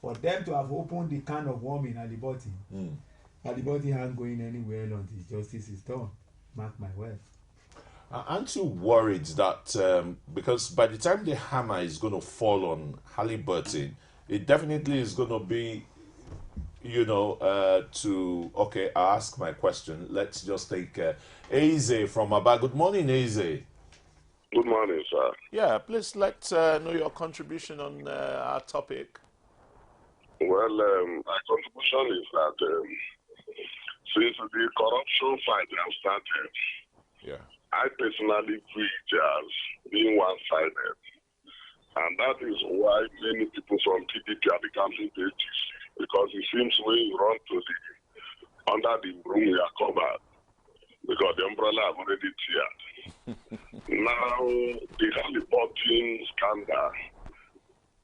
For them to have opened the can of worm in HALLIBURTON, HALLIBURTON ain't going anywhere until justice is done. Mark my words. Aren't you worried that because by the time the hammer is going to fall on HALLIBURTON, it definitely is going to be, I'll ask my question. Let's just take Eze from Aba. Good morning, Eze. Good morning, sir. Yeah, please let's know your contribution on our topic. Well, my contribution is that since the corruption fight has started, I personally view it as being one-sided. And that is why many people from PDP are becoming ATC, because it seems when you run to under the broom we are covered, because the umbrella have already teared. Now, the HALLIBURTON scandal,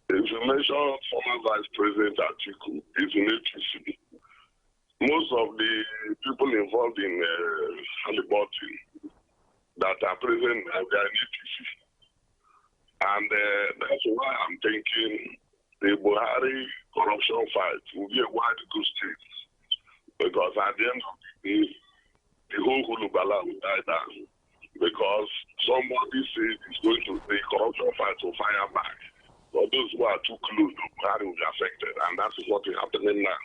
if you mention former Vice President Atiku, is in ATC. Most of the people involved in HALLIBURTON that are present now, they are in ATC. And that's why I'm thinking the Buhari corruption fight will be a wide goose chase. Because at the end of the day, the whole Hulubala will die down. Because somebody said the corruption fight will fire back. But those who are too close to Buhari will be affected. And that is what is happening now.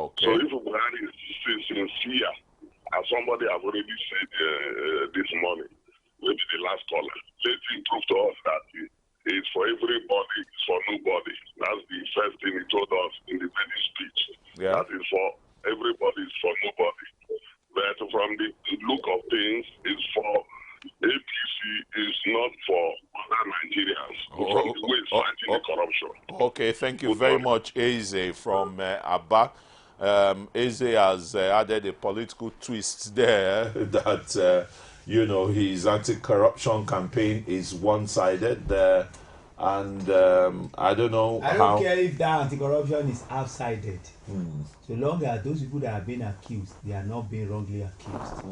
Okay. So if Buhari is sincere, as somebody have already said this morning, maybe the last caller, let him prove to us that it's for everybody, it's for nobody. That's the first thing he told us in the very speech. Yeah. That is for everybody, it's for nobody. But from the look of things, it's for APC, is not for other Nigerians. From the way it's fighting the corruption. Okay, thank you very much, Eze from Aba. Eze has added a political twist there that, his anti-corruption campaign is one-sided. And I don't know I don't care if that anti-corruption is half-sided. So long as those people that are being accused, they are not being wrongly accused.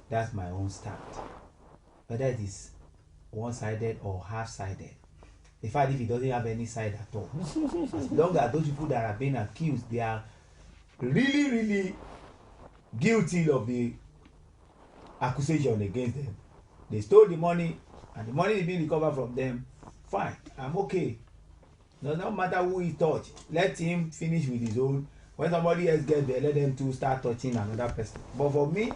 That's my own stand. Whether it is one-sided or half-sided. In fact, if it doesn't have any side at all. As long as those people that are being accused, they are really, really guilty of the accusation against them. They stole the money, and the money is being recovered from them. Fine, I'm okay. No matter who he touched, let him finish with his own. When somebody else gets there, let them to start touching another person. But for me,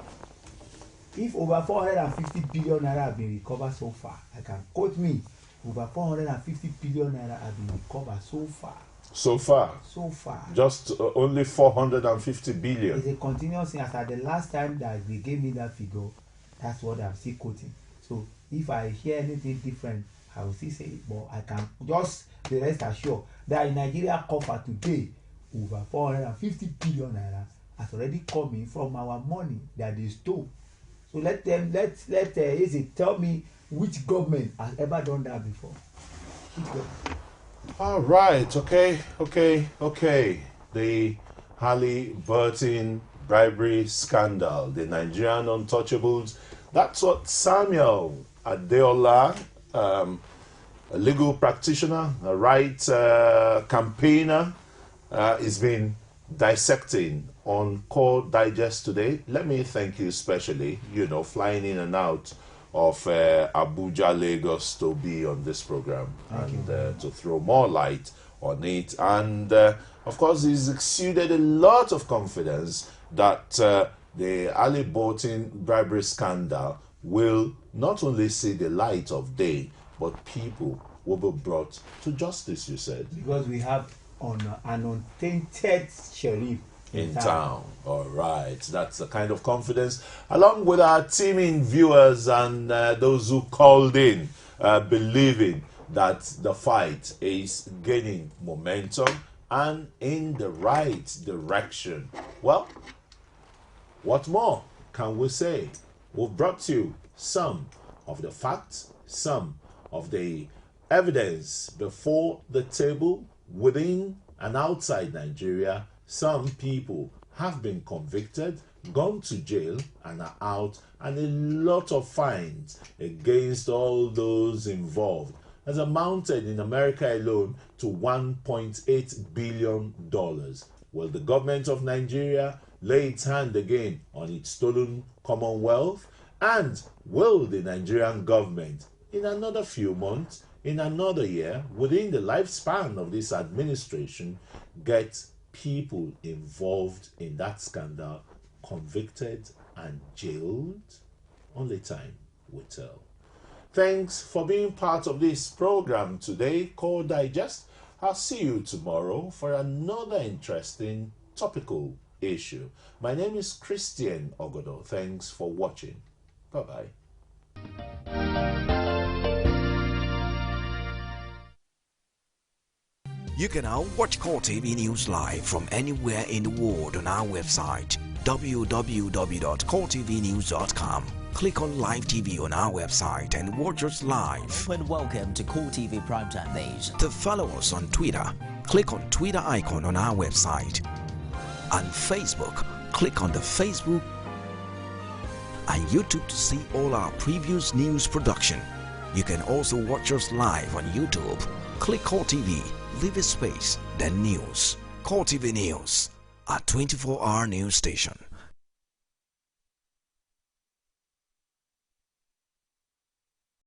if over 450 billion naira have been recovered so far, I can quote me, over 450 billion naira have been recovered so far. So far? So far. Just only 450 billion. It's a continuous thing. As at the last time that they gave me that figure, that's what I'm still quoting. So if I hear anything different, I will still say it. But I can just be rest assured that in Nigeria coffer today, over 450 billion naira has already come in from our money that they stole. So let Eze tell me which government has ever done that before. Which government? All right, okay. The HALLIBURTON bribery scandal, the Nigerian Untouchables. That's what Samuel Adeola, a legal practitioner, a right campaigner, is been dissecting on Core Digest today. Let me thank you especially, flying in and out of Abuja, Lagos to be on this program to throw more light on it. And of course, he's exuded a lot of confidence that the HALLIBURTON bribery scandal will not only see the light of day, but people will be brought to justice, you said. Because we have an untainted sheriff in town. All right, that's the kind of confidence, along with our teaming viewers and those who called in, believing that the fight is gaining momentum and in the right direction. Well, what more can we say? We've brought you some of the facts, some of the evidence before the table within and outside Nigeria. Some people have been convicted, gone to jail, and are out, and a lot of fines against all those involved has amounted in America alone to $1.8 billion. Will the government of Nigeria lay its hand again on its stolen commonwealth? And will the Nigerian government, in another few months, in another year, within the lifespan of this administration, get people involved in that scandal convicted and jailed? Only time will tell. Thanks for being part of this program today, Core Digest. I'll see you tomorrow for another interesting topical issue. My name is Christian Ogodo. Thanks for watching. Bye-bye. You can now watch Core TV News live from anywhere in the world on our website www.coretvnews.com. Click on Live TV on our website and watch us live. And welcome to Core TV Primetime News. To follow us on Twitter, click on Twitter icon on our website. On Facebook, click on the Facebook and YouTube to see all our previous news production. You can also watch us live on YouTube. Click Core TV, leave a space, then News. Core TV News, a 24-hour news station.